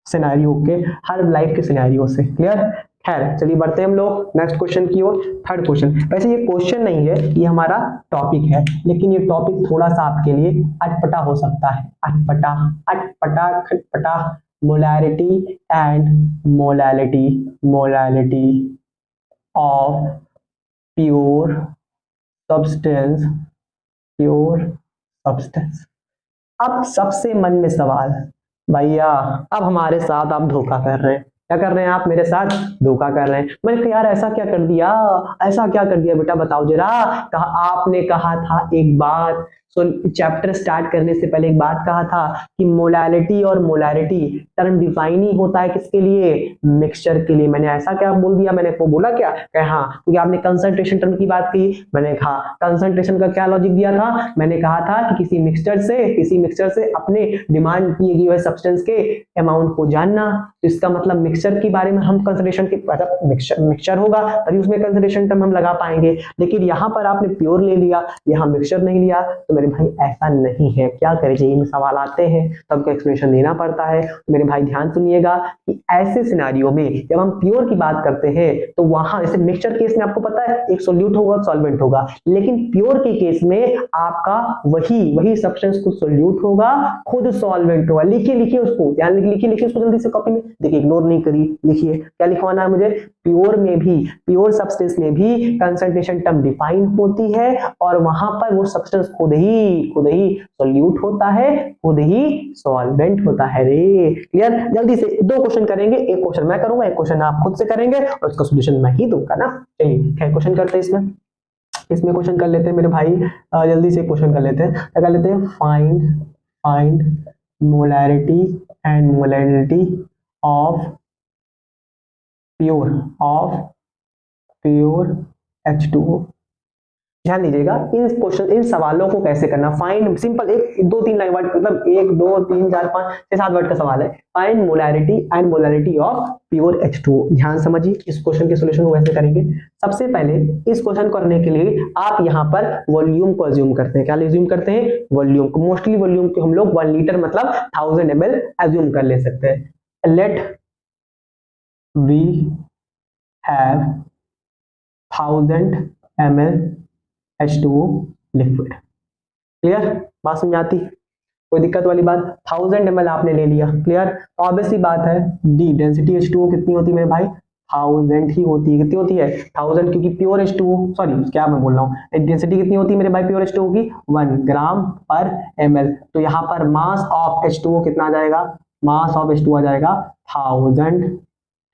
सिनेरियो के, हर लाइफ के सिनेरियो से। क्लियर? खैर चलिए बढ़ते हैं हम लोग नेक्स्ट क्वेश्चन की ओर। थर्ड क्वेश्चन, वैसे ये क्वेश्चन नहीं है, ये हमारा टॉपिक है, लेकिन ये टॉपिक थोड़ा सा आपके लिए अटपटा हो सकता है। अटपटा, अटपटा, खटपटा। Molarity and molality, molality of pure substance, pure substance. अब सबसे मन में सवाल, भैया अब हमारे साथ आप धोखा कर रहे हैं। क्या कर रहे हैं आप? मेरे साथ धोखा कर रहे हैं। मैंने कहा यार ऐसा क्या कर दिया, ऐसा क्या कर दिया बेटा, बताओ जरा। कहा आपने कहा था एक बात, चैप्टर स्टार्ट करने से पहले एक बात कहा था कि मोलैलिटी और मोलैरिटी टर्म डिफाइन ही होता है किसके लिए? मिक्सचर के लिए। मैंने ऐसा क्या बोल दिया? मैंने वो बोला क्या? कहा हाँ, क्योंकि आपने कंसंट्रेशन टर्म की बात की। मैंने कहा कंसंट्रेशन का क्या लॉजिक दिया था? मैंने कहा था कि किसी मिक्सचर से अपने डिमांड किए गए सब्सटेंस के अमाउंट को जानना। तो इसका मतलब मिक्सचर के बारे में हम कंसंट्रेशन के, मतलब मिक्सचर होगा तभी उसमें कंसंट्रेशन टर्म हम लगा पाएंगे। लेकिन यहाँ पर आपने प्योर ले लिया, यहाँ मिक्सचर नहीं लिया। तो मेरे भाई ऐसा नहीं है, क्या करें, जेईई में सवाल आते हैं तब को एक्सप्लेनेशन देना पड़ता है। तो मेरे भाई ध्यान सुनिएगा कि ऐसे सिनेरियो में जब हम प्योर की बात करते हैं तो वहां जैसे मिक्सचर केस में आपको पता है एक सोल्यूट होगा, सॉल्वेंट होगा, लेकिन प्योर के केस में आपका वही सब्सटेंस खुद सोल्यूट होगा, खुद सॉल्वेंट होगा। लिखिए उसको, ध्यान लिखिए उसको जल्दी से कॉपी में। देखिए इग्नोर नहीं करिए, लिखिए क्या लिखवाना है मुझे। प्योर में भी, प्योर सब्सटेंस में भी कंसंट्रेशन टर्म डिफाइन होती है और वहां पर वो सब्सटेंस खुद ही सॉल्यूट होता है, खुद ही सॉल्वेंट होता है रे। क्लियर? जल्दी से दो क्वेश्चन करेंगे, एक क्वेश्चन मैं करूंगा, एक क्वेश्चन आप खुद से करेंगे और उसका सॉल्यूशन मैं ही दूंगा ना। चलिए खैर क्वेश्चन करते हैं इसमें क्वेश्चन कर लेते हैं मेरे भाई। जल्दी से क्वेश्चन कर लेते हैं। क्या कर लेते हैं? Find molarity and molality of pure H2O। ध्यान दीजिएगा इन सवालों को कैसे करना। फाइंड सिंपल, एक दो तीन लाइन वर्ड, मतलब 1 2 3 4 5 6 7 वर्ड का सवाल है। Find molarity and molality of pure H2O। ध्यान समझिए, इस क्वेश्चन के सॉल्यूशन को कैसे करेंगे। सबसे पहले इस क्वेश्चन को करने के लिए आप यहाँ पर वॉल्यूम को अज्यूम करते हैं। क्या अज्यूम करते हैं? वॉल्यूम को। मोस्टली वॉल्यूम को हम लोग 1 लीटर मतलब 1000 ml अज्यूम कर ले सकते हैं। Let we have 1000 ml H2O liquid. Clear? बात समझ आती? कोई दिक्कत वाली बात? 1000 ml आपने ले लिया। क्लियर? तो ऑब्वियस सी बात है डी डेंसिटी H2O कितनी होती है मेरे भाई? 1000 ही होती है। कितनी होती है? 1000, क्योंकि प्योर H2O, सॉरी क्या मैं बोल रहा हूँ, डेंसिटी कितनी होती है मेरे भाई प्योर H2O की? 1 ग्राम पर ml। तो यहाँ पर मास ऑफ H2O कितना आ जाएगा? मास ऑफ H2O आ जाएगा 1000।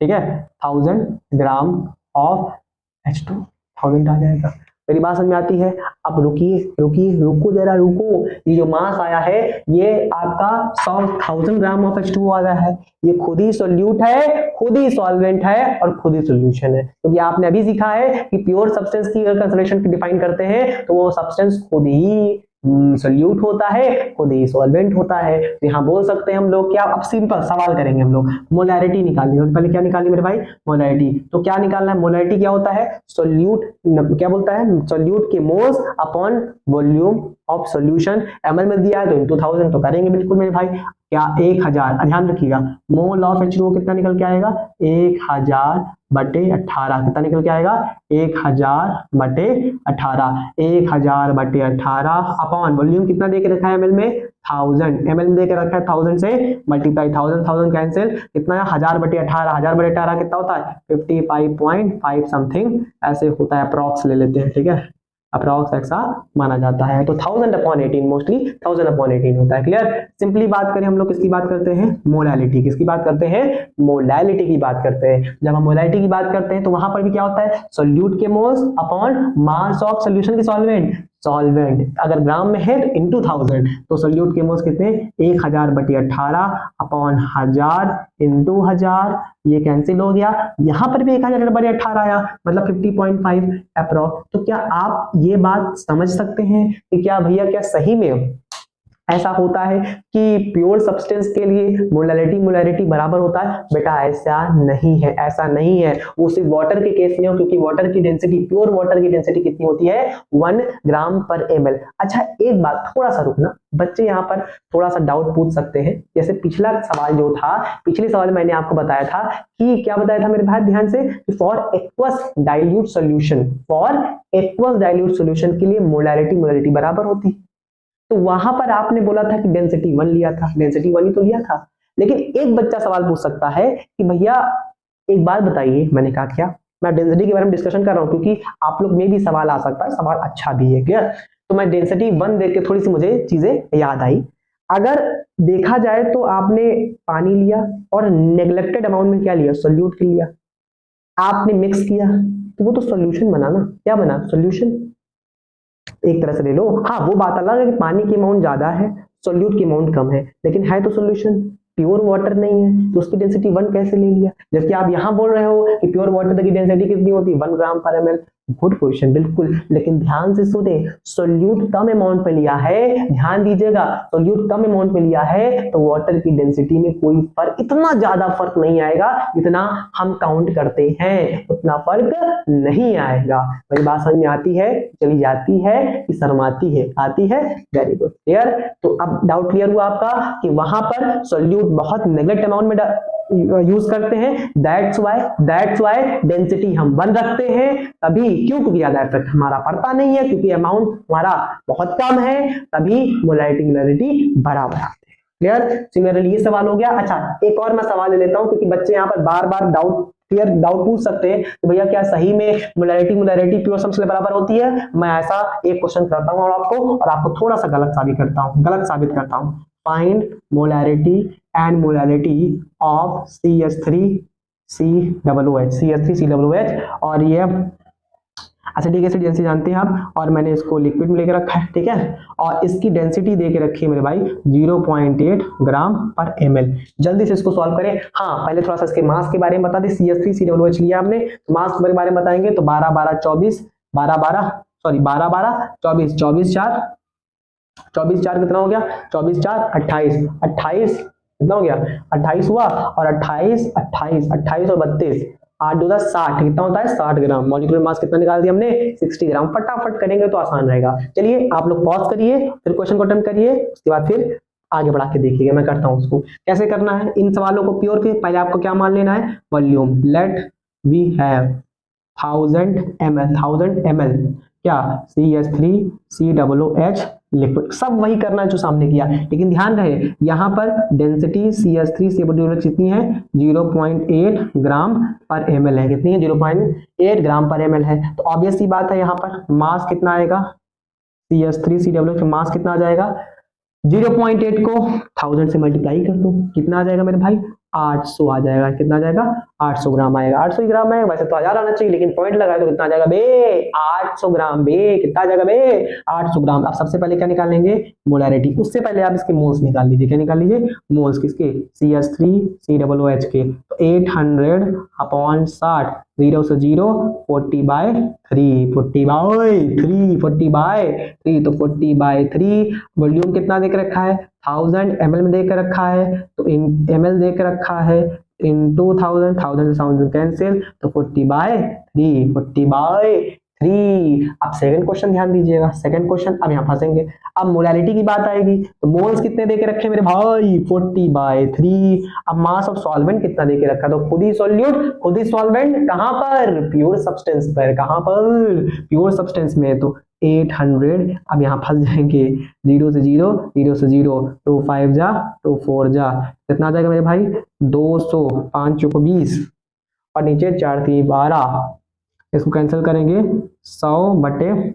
ठीक है, 1000 ग्राम ऑफ H2O, 1000 आ जाएगा। मेरी बात समझ में आती है? अब रुको जरा रुको। ये जो मास आया है ये आपका 1000 ग्राम ऑफ H2O आ गया है। ये खुद ही सोल्यूट है, खुद ही सॉल्वेंट है और खुद ही सोल्यूशन है। क्योंकि आपने अभी सीखा है कि प्योर सब्सटेंस की अगर कंसंट्रेशन डिफाइन करते हैं तो वो सब्सटेंस खुद ही सोल्यूट होता है, खुद ही सॉल्वेंट होता है। तो यहाँ बोल सकते हैं हम लोग क्या, अब सिंपल सवाल करेंगे हम लोग। मोलैरिटी निकालनी है, पहले क्या निकाली मेरे भाई? मोलैरिटी। तो क्या निकालना है? मोलैरिटी क्या होता है? सोल्यूट, क्या बोलता है? सोल्यूट के moles upon volume of solution. ml में दिया है तो into 1000 तो करेंगे बिल्कुल मेरे भाई। क्या 1000, ध्यान रखिएगा, मोल ऑफ H2O कितना निकल के आएगा? 1000/18। कितना निकल के आएगा? 1000/18। 1000/18 अपॉन वॉल्यूम कितना दे के रखा है ml में? 1000 ml में दे के रखा है। 1000 से मल्टीप्लाई, 1000 कैंसिल, कितना है? 1000/18। 1000/18 कितना होता है? 55.5 समथिंग ऐसे होता है, अप्रॉक्स ले लेते हैं। ठीक है, अप्रॉक्स ऐसा माना जाता है। तो 1000/18 मोस्टली 1000/18 होता है। क्लियर। सिंपली बात करें हम लोग किसकी बात करते हैं, मोलैलिटी। किसकी बात करते हैं, मोलैलिटी की बात करते हैं। जब हम मोलैलिटी की बात करते हैं तो वहां पर भी क्या होता है, सोल्यूट के moles upon mass of solution के सॉल्वेंट। सॉल्वेंट अगर ग्राम में है तो इंटू 1000, तो सोल्यूट के मोल्स कितने, 1000/18 अपॉन 1000 इंटू 1000, ये कैंसिल हो गया। यहां पर भी 1000/18 आया, मतलब 50.5 अप्रॉक्स। तो क्या आप ये बात समझ सकते हैं कि क्या भैया, क्या सही में ऐसा होता है कि प्योर सब्सटेंस के लिए मोलैलिटी बराबर होता है? बेटा ऐसा नहीं है, ऐसा नहीं है। वो सिर्फ वाटर के केस में हो, क्योंकि वाटर की डेंसिटी, प्योर वाटर की डेंसिटी कितनी होती है, 1 ग्राम पर ml। अच्छा एक बात, थोड़ा सा रुकना, बच्चे यहाँ पर थोड़ा सा डाउट पूछ सकते हैं। जैसे पिछला सवाल जो था, पिछले सवाल मैंने आपको बताया था कि क्या बताया था मेरे भाई, ध्यान से, for aqueous dilute solution, for aqueous dilute solution के लिए मोलैलिटी बराबर होती है। तो वहां पर आपने बोला था कि डेंसिटी 1 लिया था, डेंसिटी 1 ही तो लिया था। लेकिन एक बच्चा सवाल पूछ सकता है कि भैया एक बात बताइए, मैंने कहा क्या, मैं डेंसिटी के बारे में डिस्कशन कर रहा हूं, क्योंकि आप लोग में भी सवाल आ सकता है, सवाल अच्छा भी है। क्लियर। तो मैं डेंसिटी 1 देख के थोड़ी सी मुझे चीजें याद आई। अगर देखा जाए तो आपने पानी लिया और नेग्लेक्टेड अमाउंट में क्या लिया, सोल्यूट के लिया, आपने मिक्स किया, तो वो तो सोल्यूशन बना ना। क्या बना, सोल्यूशन। एक तरह से ले लो। हाँ वो बात अलग है कि पानी की अमाउंट ज्यादा है, सोल्यूट की अमाउंट कम है, लेकिन है तो सोल्यूशन। प्योर वाटर नहीं है तो उसकी डेंसिटी 1 कैसे ले लिया? जबकि आप यहाँ बोल रहे हो कि प्योर वाटर की डेंसिटी कितनी होती है, 1 ग्राम पर ml। गुड क्वेश्चन, बिल्कुल, लेकिन ध्यान से सुने, सोल्यूट कम अमाउंट पे लिया है, ध्यान दीजिएगा, सोल्यूट कम अमाउंट पे लिया है तो वाटर की डेंसिटी में कोई फर्क, इतना ज्यादा फर्क नहीं आएगा जितना हम काउंट करते हैं, उतना फर्क नहीं आएगा। मेरी बात समझ में आती है, चली जाती है कि शर्माती है, आती है? Very good, clear. तो अब डाउट क्लियर हुआ आपका कि वहां पर सोल्यूट बहुत नेग्लेक्ट अमाउंट में यूज करते हैं, दैट्स व्हाई डेंसिटी हम 1 रखते हैं। तभी क्यों, क्योंकि ज्यादा इफेक्ट हमारा पड़ता नहीं है, क्योंकि अमाउंट हमारा बहुत कम है, तभी मोलैलिटी बराबर आते हैं। क्लियर। सिमिलरली ये सवाल हो गया। अच्छा एक और मैं सवाल ले लेता हूं, क्योंकि बच्चे यहाँ पर बार बार डाउट पूछ सकते हैं कि भैया क्या सही में मोलैलिटी प्योर सब्सटेंस के बराबर होती है? मैं ऐसा एक क्वेश्चन करता हूं और आपको थोड़ा सा गलत साबित करता हूं। Find molality and molality of CH3COOH और ये एसिडिक एसिड डेंसिटी जानते हैं आप, और मैंने इसको लिक्विड में लेके रखा है, ठीक है, और इसकी डेंसिटी दे के रखी है मेरे भाई 0.8 ग्राम पर ml। जल्दी से इसको सॉल्व करें। हाँ पहले थोड़ा सा इसके मास के बारे में बता दें। CH3COOH लिया हमने, तो मास के बारे में बताएंगे तो 12 12 24 12 24 4 कितना हो गया, 24 4 28 कितना हो गया, 28 हुआ, और 28 और 32 8 2 10 60 कितना होता है, 60 ग्राम। मॉलिक्यूलर मास कितना निकाल दिया हमने, 60 ग्राम। फटाफट करेंगे तो आसान रहेगा। चलिए आप लोग पॉज करिए, फिर क्वेश्चन को अटेम्प्ट करिए, उसके बाद फिर आगे बढ़ा के देखिएगा। मैं करता हूं उसको कैसे करना है इन सवालों को प्योर के। पहले आपको क्या मान लेना है, volume. Let we have 1000 ml क्या, CH3COOH लिक्विड। सब वही करना है जो सामने किया, लेकिन ध्यान रहे यहाँ पर डेंसिटी CH3COOH कितनी है, 0.8 ग्राम पर ml है। कितनी है, 0.8 ग्राम पर ml है। तो ऑब्वियस सी बात है यहाँ पर मास कितना आएगा, CH3COOH का मास कितना आ जाएगा, 0.8 को 1000 से मल्टीप्लाई कर दो, कितना आ जाएगा मेरे भाई, 800 आ जाएगा। कितना आ जाएगा, 800 ग्राम आएगा। 800 ग्राम है, वैसे तो 1000 आना चाहिए, लेकिन पॉइंट लगाए तो कितना आ जाएगा बे, 800 ग्राम बे। कितना आ जाएगा बे, 800 ग्राम। अब सबसे पहले क्या निकालेंगे, मोलैरिटी। उससे पहले आप इसके मोल्स निकाल लीजिए। क्या निकाल लीजिए, मोल्स किसके, CH3COOH के। तो 800/60, 0 से 0 40/3 40/3 तो 40/3। वॉल्यूम कितना देकर रखा है, 1000 ml में देकर रखा है, तो इन ml देकर रखा है into 1000 से 1000 कैंसिल, तो 40/3 अब सेकंड क्वेश्चन ध्यान दीजिएगा। सेकंड क्वेश्चन, अब यहाँ फंसेंगे। अब मोलैलिटी की बात आएगी तो मोल्स कितने देके रखे मेरे भाई, 40/3। अब मास ऑफ सॉल्वेंट कितना देके रखा, तो खुद ही सोल्यूट खुद ही सॉल्वेंट, कहां पर, प्योर सब्सटेंस पर। कहां पर, प्योर सब्सटेंस में। तो 800, अब यहाँ फंस जाएंगे, 0 से 0 2 5 जा 2 4 जा, कितना आ जाएगा मेरे भाई, 200, 5 को 20 और नीचे 4 3 12, इसको कैंसिल करेंगे 100/,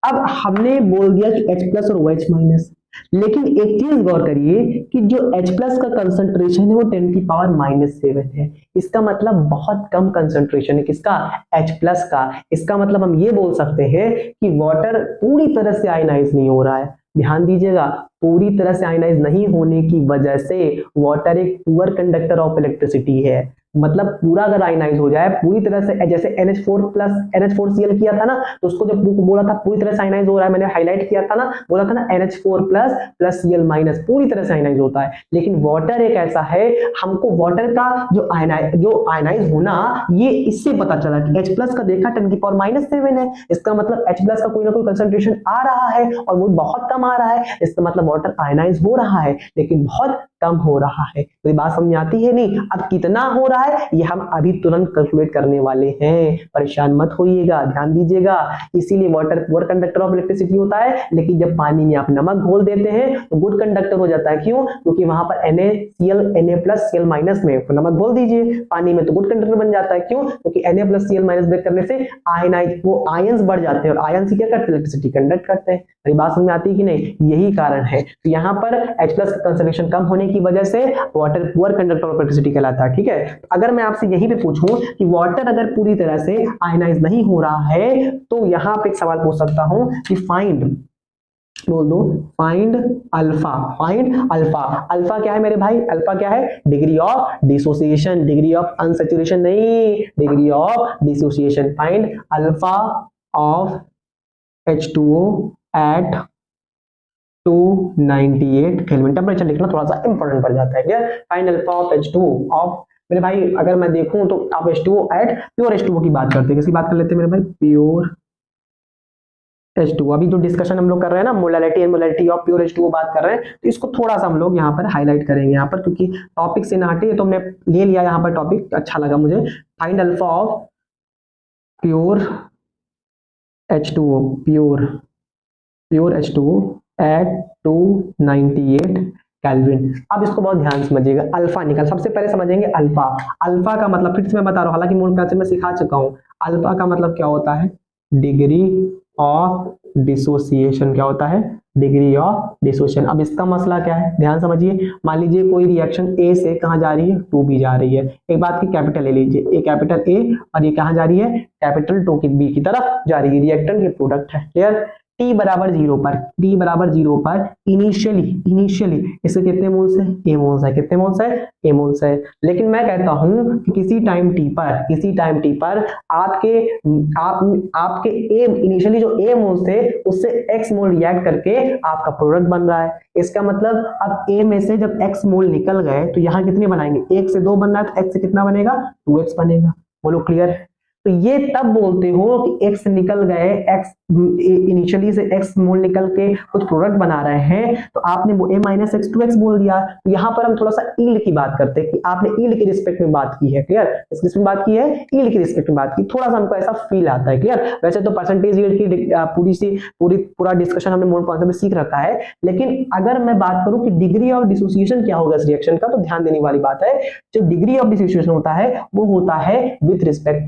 अब हमने बोल दिया कि H प्लस और OH माइनस, लेकिन एक चीज गौर करिए कि जो H प्लस का कंसंट्रेशन है वो 10⁻⁷ है। इसका मतलब बहुत कम कंसंट्रेशन है किसका, H प्लस का। इसका मतलब हम ये बोल सकते हैं कि वाटर पूरी तरह से आयनाइज नहीं हो रहा है। ध्यान दीजिएगा, पूरी तरह से आयनाइज नहीं होने की वजह से वाटर एक पुअर कंडक्टर ऑफ इलेक्ट्रिसिटी है। मतलब पूरा अगर आयनाइज हो जाए पूरी तरह से, जैसे NH4 प्लस NH4Cl किया था ना, तो उसको जब बोला था पूरी तरह से आयनाइज हो रहा है, मैंने हाईलाइट किया था ना, बोला था ना NH4 plus plus Cl minus पूरी तरह से आयनाइज होता है। लेकिन वाटर एक ऐसा है, हमको वाटर का जो आयनाइज होना ये इससे पता चला कि H प्लस का देखा 10⁻⁷ है। इसका मतलब H प्लस का कोई ना कोई कंसंट्रेशन आ रहा है और वो बहुत कम आ रहा है। इसका मतलब वाटर आयनाइज हो रहा है लेकिन बहुत कम हो रहा है। तो ये बात समझ आती है नहीं? अब कितना हो रहा है ये हम अभी तुरंत कैलकुलेट करने वाले हैं, परेशान मत होइएगा, ध्यान दीजिएगा। इसीलिए water poor conductor of electricity होता है, लेकिन जब पानी में आप नमक घोल देते हैं तो गुड कंडक्टर हो जाता है। क्यों? क्योंकि वहां पर NaCl Na+Cl- में नमक घोल दीजिए पानी में तो गुड कंडक्टर बन जाता है। क्यों? क्योंकि Na+Cl- ब्रेक करने से आयनाइज वो आयंस बढ़ जाते हैं और आयन से क्या करते हैं, इलेक्ट्रिसिटी कंडक्ट करते हैं। मेरी बात समझ में आती है कि नहीं? यही कारण है। तो यहाँ पर H प्लस का कंसंट्रेशन कम होने की वजह से water poor conductor of electricity कहलाता है। ठीक है, अगर मैं आपसे यही पे पूछूं कि वाटर अगर पूरी तरह से आयनाइज नहीं हो रहा है तो यहाँ पे एक सवाल पूछ सकता हूं कि फाइंड, बोल दो find alpha. Find alpha, alpha क्या है मेरे भाई? अल्फा क्या है? Degree of dissociation, degree of unsaturation नहीं, degree of dissociation. Find alpha of H2O at 298 kelvin. Temperature लिखना थोड़ा सा इंपॉर्टेंट पड़ जाता है। क्या? Find alpha of H2O of, मेरे भाई अगर मैं देखूं तो आप H2O एट प्योर H2O की बात करते हैं। किसकी बात कर लेते हैं मेरे भाई? Pure H2O। अभी जो डिस्कशन हम लोग कर रहे हैं ना, molality and molality of pure H2O बात कर रहे हैं, तो इसको थोड़ा सा हम लोग यहाँ पर हाईलाइट करेंगे यहाँ पर, क्योंकि टॉपिक से ना हटे तो मैं ले लिया यहाँ पर टॉपिक, अच्छा लगा मुझे। Find alpha of pure H2O, pure H2O at 298 kelvin. अब इसको बहुत ध्यान समझिएगा, अल्फा निकाल, सबसे पहले समझेंगे अल्फा। अल्फा का मतलब फिर से मैं बता रहा हूं, हालांकि मूल क्लास में सिखा चुका हूं। अल्फा का मतलब क्या होता है? Degree of dissociation. क्या होता है? Degree of dissociation. अब इसका मसला क्या है, ध्यान समझिए। मान लीजिए कोई रिएक्शन ए से कहां जा रही है? 2B जा रही है। एक बात की कैपिटल ले लीजिए, ए कैपिटल ए, और ये कहां जा रही है? कैपिटल 2 की B की तरफ जा रही है। रिएक्टेंट ये प्रोडक्ट है। क्लियर? T बराबर 0 पर, T बराबर 0 पर इनिशियली इसके कितने मोल्स है? A मोल्स है। कितने मोल्स है? A मोल्स है। लेकिन मैं कहता हूं कि किसी टाइम T पर आपके A इनिशियली जो A मोल्स थे उससे X मोल रिएक्ट करके आपका प्रोडक्ट बन रहा है। इसका मतलब अब A में से जब X मोल निकल गए तो यहाँ कितने बनाएंगे? 1 से 2 बन रहा है तो X से कितना बनेगा? 2X बनेगा। बोलो क्लियर? तो ये तब बोलते हो कि X निकल गए, X इनिशियली से X मोल निकल के कुछ प्रोडक्ट बना रहे हैं, तो आपने वो A-X 2X बोल दिया। तो यहाँ पर हम थोड़ा सा ईल्ड की बात करते हैं कि आपने ईल्ड के रिस्पेक्ट में बात की है। क्लियर? इस रिस्पेक्ट में बात की है, ईल्ड के रिस्पेक्ट में बात की, थोड़ा सा हमको ऐसा फील आता है। क्लियर? वैसे तो परसेंटेज ईल्ड की पूरा डिस्कशन हमने मोल कॉन्सेप्ट में सीख रखा है, लेकिन अगर मैं बात करूं कि डिग्री ऑफ डिसोसिएशन क्या होगा इस रिएक्शन का, तो ध्यान देने वाली बात है। जो डिग्री ऑफ डिसोसिएशन होता है वो होता है विथ रिस्पेक्ट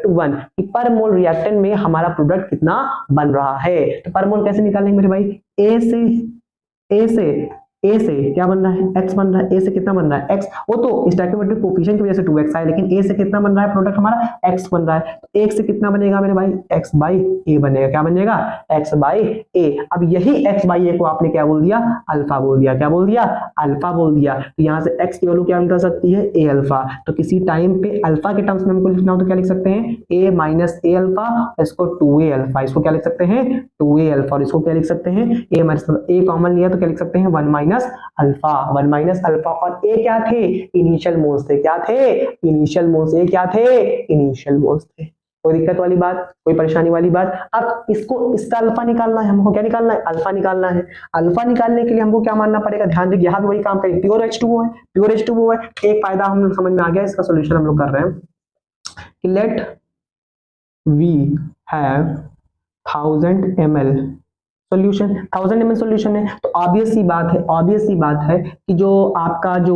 टू 1, कि पर मोल रिएक्टेंट में हमारा प्रोडक्ट कितना बन रहा है। तो पर मोल कैसे निकालेंगे मेरे भाई? ए से क्या बन रहा है? X बन रहा है। ए से कितना बन रहा है? X। वो तो स्टोइकियोमेट्रिक कोफिशिएंट की वजह से 2X आया, लेकिन ए से कितना बन रहा है प्रोडक्ट हमारा? X बन रहा है। तो 1 से कितना बनेगा मेरे भाई? X बाई ए बनेगा। क्या बनेगा? X बाई ए। अब यही X बाई ए को आपने क्या बोल दिया? अल्फा बोल दिया। क्या बोल दिया? अल्फा बोल दिया। तो यहाँ से X की वैल्यू क्या निकल सकती है? A alpha. तो किसी टाइम पे अल्फा के टर्म्स में हमको लिखना हो तो क्या लिख सकते हैं? A माइनस ए अल्फा, इसको 2A अल्फा। इसको क्या लिख सकते हैं? 2A alpha. और इसको क्या लिख सकते हैं? A माइनस ए कॉमन लिया तो क्या लिख सकते हैं? 1 माइनस अल्फा। 1 minus alpha. और ए क्या थे? इनिशियल मोल्स थे। क्या थे? Initial moles. ए क्या थे? इनिशियल मोल्स थे। कोई दिक्कत वाली बात, कोई परेशानी वाली बात? अब इसका अल्फा निकालना है हमको। क्या निकालना है? अल्फा निकालना है। अल्फा निकालने के लिए हमको क्या मानना पड़ेगा? ध्यान दीजिए, यहाँ भी वही काम करेंगे। प्योर H2O है, प्योर H2O है। एक फायदा हम लोग समझ में आ गया, इसका सोल्यूशन हम लोग कर रहे हैं कि let we have 1000 ml solution. 1000 ml solution है तो ऑब्वियस सी बात है कि जो आपका जो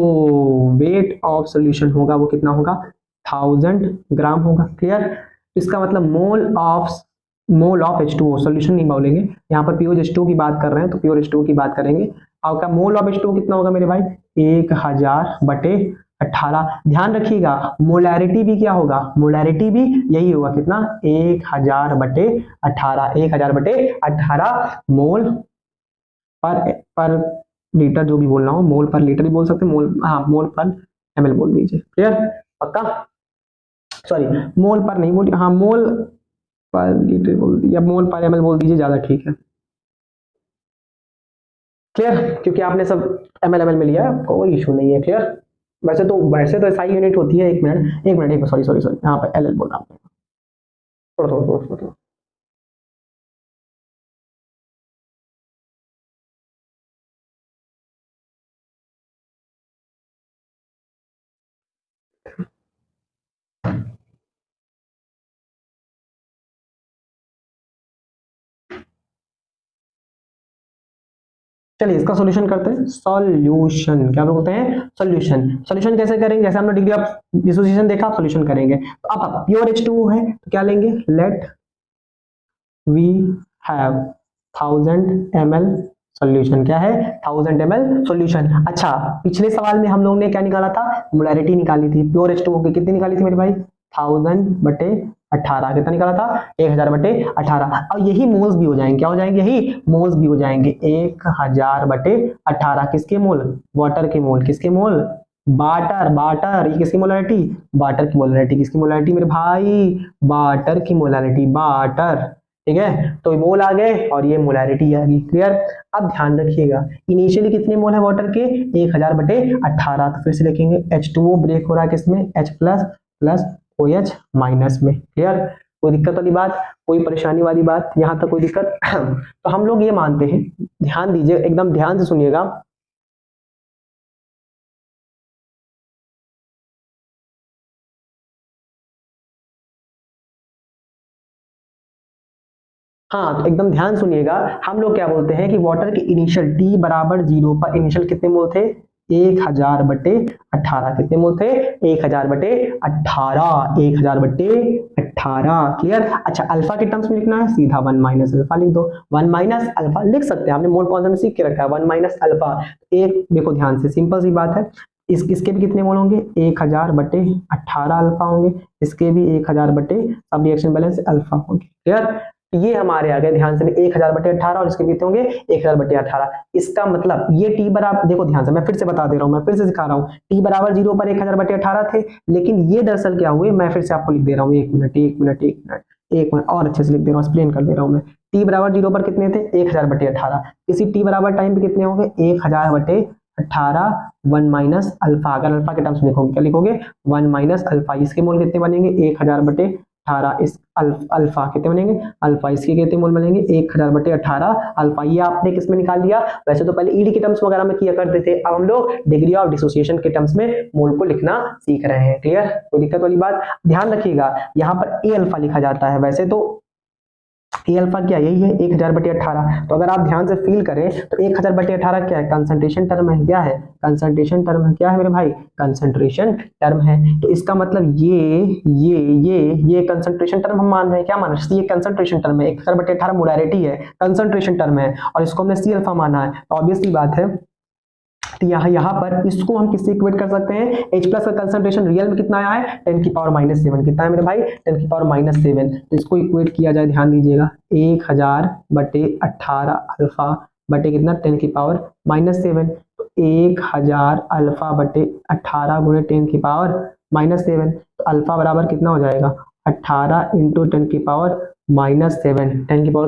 वेट ऑफ सॉल्यूशन होगा वो कितना होगा? 1000 ग्राम होगा। क्लियर? इसका मतलब mole of mole of H2O, solution नहीं बोलेंगे, यहाँ पर प्योर H2O की बात कर रहे हैं तो प्योर H2O की बात करेंगे। आपका मोल ऑफ H2O कितना होगा मेरे भाई, 1000/18। ध्यान रखिएगा मोलैरिटी भी क्या होगा, मोलैरिटी भी यही होगा, कितना, 1000/18, 1000/18 मोल पर लीटर, जो भी बोल रहा हूँ, मोल पर लीटर ही बोल सकते हैं, मोल, हाँ मोल पर ml बोल दीजिए, क्लियर, पक्का, सॉरी मोल पर नहीं बोलिए, हाँ मोल पर लीटर बोल दीजिए, या मोल पर ml बोल दीजिए, ज्यादा ठीक है, क्लियर, क्योंकि आपने सब ml में लिया है, कोई इशू नहीं है, क्लियर। वैसे तो SI यूनिट होती है, एक मिनट, सॉरी यहाँ पर LL बोल रहा हूँ, थोड़ा। चलिए इसका सॉल्यूशन करते हैं। सॉल्यूशन क्या बोलते हैं, सॉल्यूशन कैसे करेंगे, जैसे हमने डिग्री ऑफ डिसोसिएशन देखा, आप सॉल्यूशन करेंगे। तो अब प्योर H2O है तो क्या लेंगे, let we have 1000 ml solution, क्या है 1000 ml सॉल्यूशन। अच्छा, पिछले सवाल में हम लोगों ने क्या निकाला था, मोलैरिटी निकाली थी, प्योर H2O की कितनी निकाली थी मेरे भाई, 1000/18, कितना निकाला था, 1000/18। और यही मोल्स भी हो जाएंगे, क्या हो जाएंगे, यही मोल्स भी हो जाएंगे, 1000/18 किसके मोल, वाटर के मोल, किसके मोल, बाटर, ये किसकी मोलैरिटी, बाटर की मोलैरिटी, किसकी मोलैरिटी मेरे भाई, बाटर की मोलैरिटी, बाटर, ठीक है। तो मोल आ गए और ये मोलैरिटी आ गई, क्लियर। अब ध्यान रखिएगा इनिशियली कितने मोल है वाटर के, 1000/18, तो फिर से लिखेंगे H2O ब्रेक हो रहा है किसमें, H प्लस OH माइनस में, क्लियर। कोई दिक्कत वाली बात, कोई परेशानी वाली बात, यहां तक कोई दिक्कत। तो हम लोग ये मानते हैं, ध्यान दीजिए, एकदम ध्यान से सुनिएगा, हाँ तो एकदम ध्यान सुनिएगा। हम लोग क्या बोलते हैं कि वाटर के इनिशियल T बराबर 0 पर इनिशियल कितने मोल थे, 1000/18, कितने मोल थे, 1000/18, 1000/18, क्लियर। अच्छा, अल्फा के टर्म्स में लिखना है, सीधा 1 माइनस अल्फा लिख दो, 1 माइनस अल्फा लिख सकते हैं, आपने मोल कॉन्सेप्ट सीख के रखा है, 1 माइनस अल्फा। एक देखो ध्यान से, सिंपल सी बात है, इसके भी कितने मोल होंगे, 1000/18 अल्फा होंगे, इसके भी 1000/, सब रिएक्शन बैलेंस अल्फा होंगे, क्लियर। ये हमारे आ गए, ध्यान से, 1000/18 और इसके कितने होंगे, 1000/18। इसका मतलब ये T बराबर, देखो ध्यान से, मैं फिर से बता दे रहा हूं, मैं फिर से सिखा रहा हूं, T बराबर 0 पर 1000/18 थे, लेकिन ये दरअसल क्या हुए, मैं फिर से आपको लिख दे रहा हूँ, एक मिनट और अच्छे से लिख दे रहा हूँ, एक्सप्लेन कर दे रहा हूँ मैं। T बराबर 0 पर कितने थे, 1000/18, इसी T बराबर टाइम पे कितने होंगे, 1000/18, 1 माइनस अल्फा, अगर अल्फा के टर्म्स लिखोगे क्या लिखोगे, 1 माइनस अल्फा, इसके मोल कितने बनेंगे, 1000/18, इस अल्फा कितने बनेंगे, अल्फा इसके कितने मोल बनेंगे, 1000/18 अल्फा। ये आपने किस में निकाल लिया, वैसे तो पहले ईडी के टर्म्स वगैरह में किया करते थे, अब हम लोग डिग्री ऑफ डिसोसिएशन के टर्म्स में मोल को लिखना सीख रहे हैं, क्लियर। कोई दिक्कत वाली बात, ध्यान रखिएगा, यहाँ पर ए अल्फा लिखा जाता है, वैसे तो ए अल्फा क्या, यही है 1000/18। तो अगर आप ध्यान से फील करें तो 1000/18 क्या है, कंसंट्रेशन टर्म है, क्या है, कंसंट्रेशन टर्म है, क्या है मेरे भाई, कंसंट्रेशन टर्म है। तो इसका मतलब ये कंसंट्रेशन टर्म हम मान रहे हैं, क्या मान रहे हैं, ये कंसंट्रेशन टर्म है, 1000/18 मोलैरिटी है, कंसंट्रेशन टर्म है, और इसको हमने सी अल्फा माना है, तो ऑब्वियसली बात है, तो यहाँ पर इसको हम किससे इक्वेट कर सकते हैं, H प्लस का कंसंट्रेशन रियल में कितना आया है, 10⁻⁻⁷, कितना है मेरे भाई, 10⁻⁻⁷। तो इसको इक्वेट किया जाए, ध्यान दीजिएगा, 1000/18 अल्फा बटे कितना, 10⁻⁻⁷, तो 1000 अल्फा/18 गुणे 10⁻⁻⁷, तो अल्फा बराबर कितना हो जाएगा, 18 इंटू 10⁻⁻⁷, 10 की पावर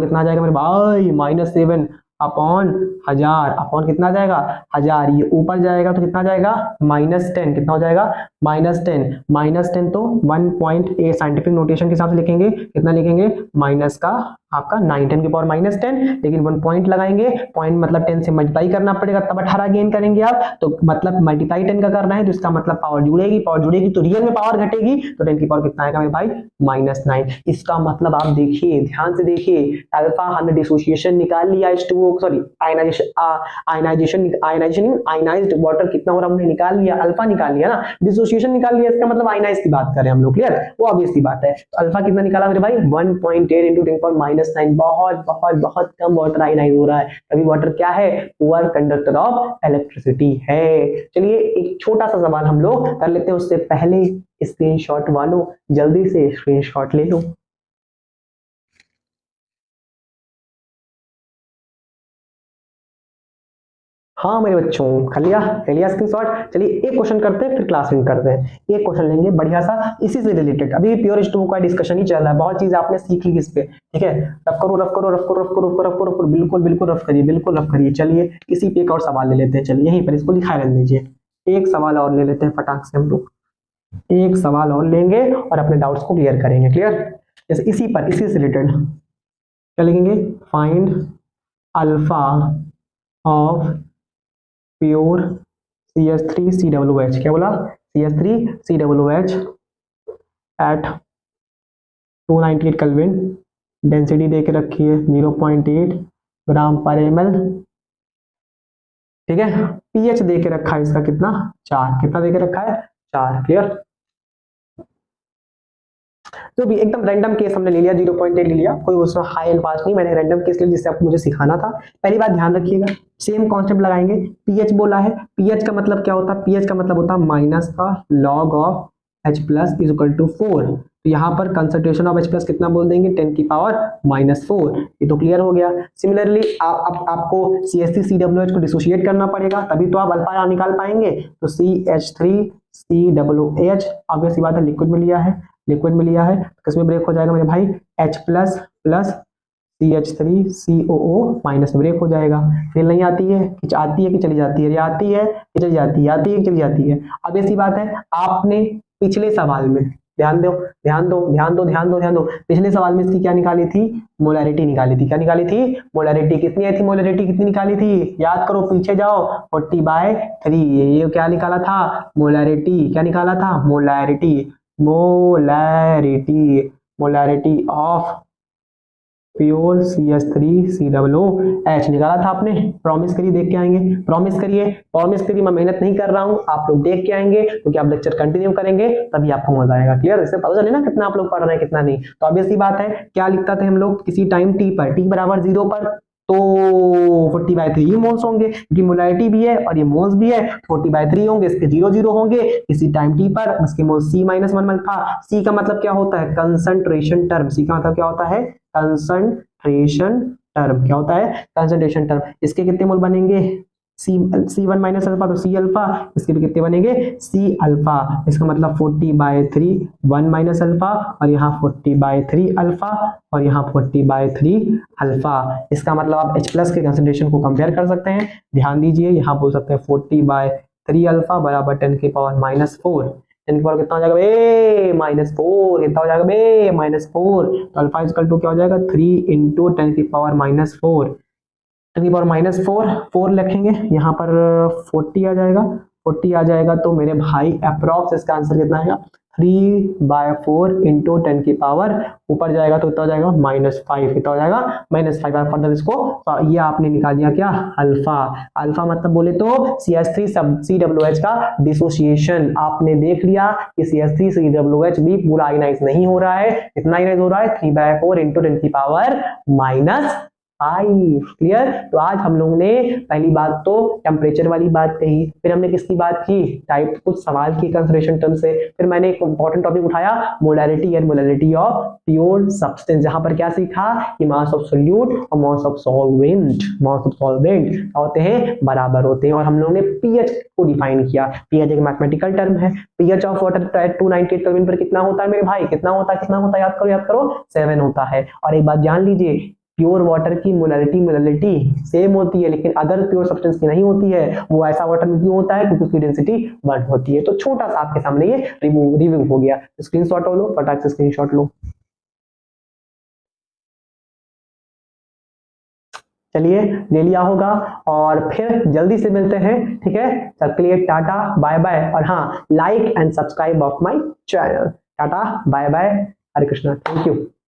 कितना आ जाएगा मेरे भाई, -7 अपॉन 1000, अपॉन कितना आ जाएगा, 1000, ये ऊपर जाएगा तो कितना जाएगा, -10, कितना हो जाएगा, -10 तो 1.8 साइंटिफिक नोटेशन के हिसाब से लिखेंगे, कितना लिखेंगे, -1/8, आपका 9 10 की पावर -10, लेकिन 1 पॉइंट लगाएंगे, पॉइंट मतलब 10 से मल्टीप्लाई करना पड़ेगा तब 18 गेन करेंगे आप, तो मतलब मल्टीप्लाई 10 का करना है तो इसका मतलब पावर जुड़ेगी तो रियल में पावर घटेगी, तो 10 की पावर कितना आएगा मेरे भाई -9। इसका मतलब आप देखिए, ध्यान से देखिए, अल्फा हमने डिसोसिएशन निकाल लिया, H2O सॉरी आयनाइज्ड वाटर कितना हो रहा हमने निकाल लिया, अल्फा निकाल लिया ना, डिसोसिएशन निकाल लिया, इसका मतलब आयनाइज की बात कर रहे हैं हम लोग, क्लियर, वो ऑब्वियस सी बात है। तो अल्फा कितना निकाला मेरे भाई 1.8 into 10 power -9, बहुत बहुत बहुत कम वाटर आयनाइज हो रहा है, तभी वाटर क्या है, पुअर कंडक्टर ऑफ इलेक्ट्रिसिटी है। चलिए एक छोटा सा सवाल हम लोग कर लेते हैं, उससे पहले स्क्रीनशॉट वालों जल्दी से स्क्रीनशॉट ले लो। हाँ मेरे बच्चों, कर लिया स्क्रीनशॉट। चलिए एक क्वेश्चन करते हैं फिर क्लास एंड करते हैं, एक क्वेश्चन लेंगे बढ़िया सा इसी से रिलेटेड, अभी प्योर H2O का डिस्कशन ही चल रहा है, बहुत चीज आपने सीख ली इस पे, ठीक है, रफ करो रफ करो रफ करो रफ करो रफ करो रफ करो, बिल्कुल बिल्कुल रफ करिए, बिल्कुल रफ करिए। चलिए इसी पे एक और सवाल ले लेते हैं, चलिए यहीं पर इसको लिखा रहने दीजिए, एक सवाल और ले लेते हैं फटाक से हम लोग, एक सवाल और लेंगे और अपने डाउट्स को क्लियर करेंगे, क्लियर, जैसे इसी से रिलेटेड क्या लिखेंगे, find alpha of pure CH3COOH, क्या बोला, CH3COOH एट 298 केल्विन, डेंसिटी दे के रखी है 0.8 ग्राम पर ml, ठीक है, पीएच दे के रखा है इसका कितना 4, कितना दे के रखा है 4, क्लियर। तो भी एकदम रैंडम केस हमने ले लिया, 0.8 ले लिया, कोई उसमें हाई एंड फास्ट नहीं, मैंने रैंडम केस लिया जिससे आपको मुझे सिखाना था। पहली बात ध्यान रखिएगा, सेम कॉन्सेप्ट लगाएंगे, पीएच बोला है, पीएच का मतलब क्या होता है, पीएच का मतलब होता है माइनस का log of H plus is equal to 4, तो यहाँ पर कंसंट्रेशन ऑफ H प्लस कितना बोल देंगे 10 की पावर -4, ये तो क्लियर हो गया। सिमिलरली आपको CH3COOH को डिसोशिएट करना पड़ेगा, तभी तो आप अल्फा निकाल पाएंगे, तो CH3COOH ऑब्वियस बात है, लिक्विड में लिया है, किसमें ब्रेक हो जाएगा मेरे भाई, H plus plus CH3COO minus break हो जाएगा, फिर नहीं आती है कि आती है कि चली जाती है, आती है कि चली जाती है, आती है कि चली जाती है। अब ऐसी बात है, आपने पिछले सवाल में ध्यान दो, पिछले सवाल में इसकी क्या निकाली थी, मोलैरिटी निकाली थी, क्या निकाली थी, मोलैरिटी कितनी आई थी, मोलैरिटी कितनी निकाली थी, याद करो, पीछे जाओ, 40/3, ये क्या निकाला था, मोलैरिटी, क्या निकाला था, मोलैरिटी ऑफ प्योर CH3COOH निकाला था आपने, प्रॉमिस करिए देख के आएंगे, प्रॉमिस करिए, मैं मेहनत नहीं कर रहा हूं, आप लोग देख के आएंगे, क्योंकि आप लेक्चर कंटिन्यू करेंगे तभी आपको मजा आएगा, क्लियर, इससे पता चले ना कितना आप लोग पढ़ रहे हैं कितना नहीं। तो ऑब्वियस सी बात है, क्या लिखता थे हम लोग किसी टाइम t पर, t बराबर 0 पर, तो 40/3 मोल्स होंगे, क्योंकि मोलैरिटी भी है और ये मोल्स भी है, 40/3 होंगे, इसके 0 होंगे किसी टाइम t पर, उसके मोल्स C-1 अल्फा, C का मतलब क्या होता है, कंसंट्रेशन टर्म, C का मतलब क्या होता है, कंसंट्रेशन टर्म, क्या होता है, कंसंट्रेशन टर्म, इसके कितने मोल बनेंगे, C1 माइनस अल्फा, तो C अल्फा, इसके भी कितने बनेंगे C अल्फा, इसका मतलब 40/3 1 माइनस अल्फा, और यहाँ 40/3 अल्फा, और यहाँ 40/3 अल्फा, इसका मतलब आप H प्लस के कंसंट्रेशन को कंपेयर कर सकते हैं, ध्यान दीजिए, यहाँ बोल सकते हैं 40/3 अल्फा बराबर 10 की पावर -4, 10 की पावर कितना हो जाएगा बे -4, कितना हो जाएगा बे -4, तो अल्फा इक्वल टू क्या हो जाएगा 3 इंटू 10 की पावर -4, 10 की पावर -4 लिखेंगे, यहाँ पर 40 आ जाएगा, तो मेरे भाई अप्रॉक्स इसका आंसर कितना आएगा 3/4 इंटू 10 की पावर, ऊपर जाएगा तो कितना हो जाएगा -5, कितना हो जाएगा -5, फर्दर इसको, तो ये आपने निकाल दिया क्या, अल्फा मतलब बोले तो CH3COOH का डिसोसिएशन, आपने देख लिया कि CH3COOH भी पूरा आयनाइज नहीं हो रहा है, कितना आयनाइज हो रहा है 3/4 इंटू 10 की पावर -5, क्लियर। तो आज हम लोगों ने पहली बात तो टेम्परेचर वाली बात कही, फिर हमने किसकी बात की, टाइप कुछ सवाल की कंसंट्रेशन टर्म से, फिर मैंने एक इंपॉर्टेंट टॉपिक उठाया molarity and molarity of pure substance, जहां पर क्या सीखा कि मास ऑफ सोल्यूट और मास ऑफ सॉल्वेंट होते हैं बराबर होते हैं, और हम लोगों ने पीएच को डिफाइन किया, पीएच एक मैथमेटिकल टर्म है, pH of water at 298 kelvin पर कितना होता है मेरे भाई, कितना होता है, याद करो 7 होता है। और एक बात जान लीजिए, प्योर वाटर की मोलैरिटी सेम होती है, लेकिन अदर प्योर सब्सटेंस की नहीं होती है, वो ऐसा वाटर में क्यों होता है, क्योंकि उसकी डेंसिटी 1 होती है। तो छोटा सा आपके सामने ये रिव्यू हो गया, स्क्रीनशॉट लो, फटाक से स्क्रीनशॉट लो। चलिए ले लिया होगा और फिर जल्दी से मिलते हैं, ठीक है। तब के लिए टाटा बाय बाय, और हाँ, like and subscribe of my channel. Tata bye bye, Hare Krishna, thank you.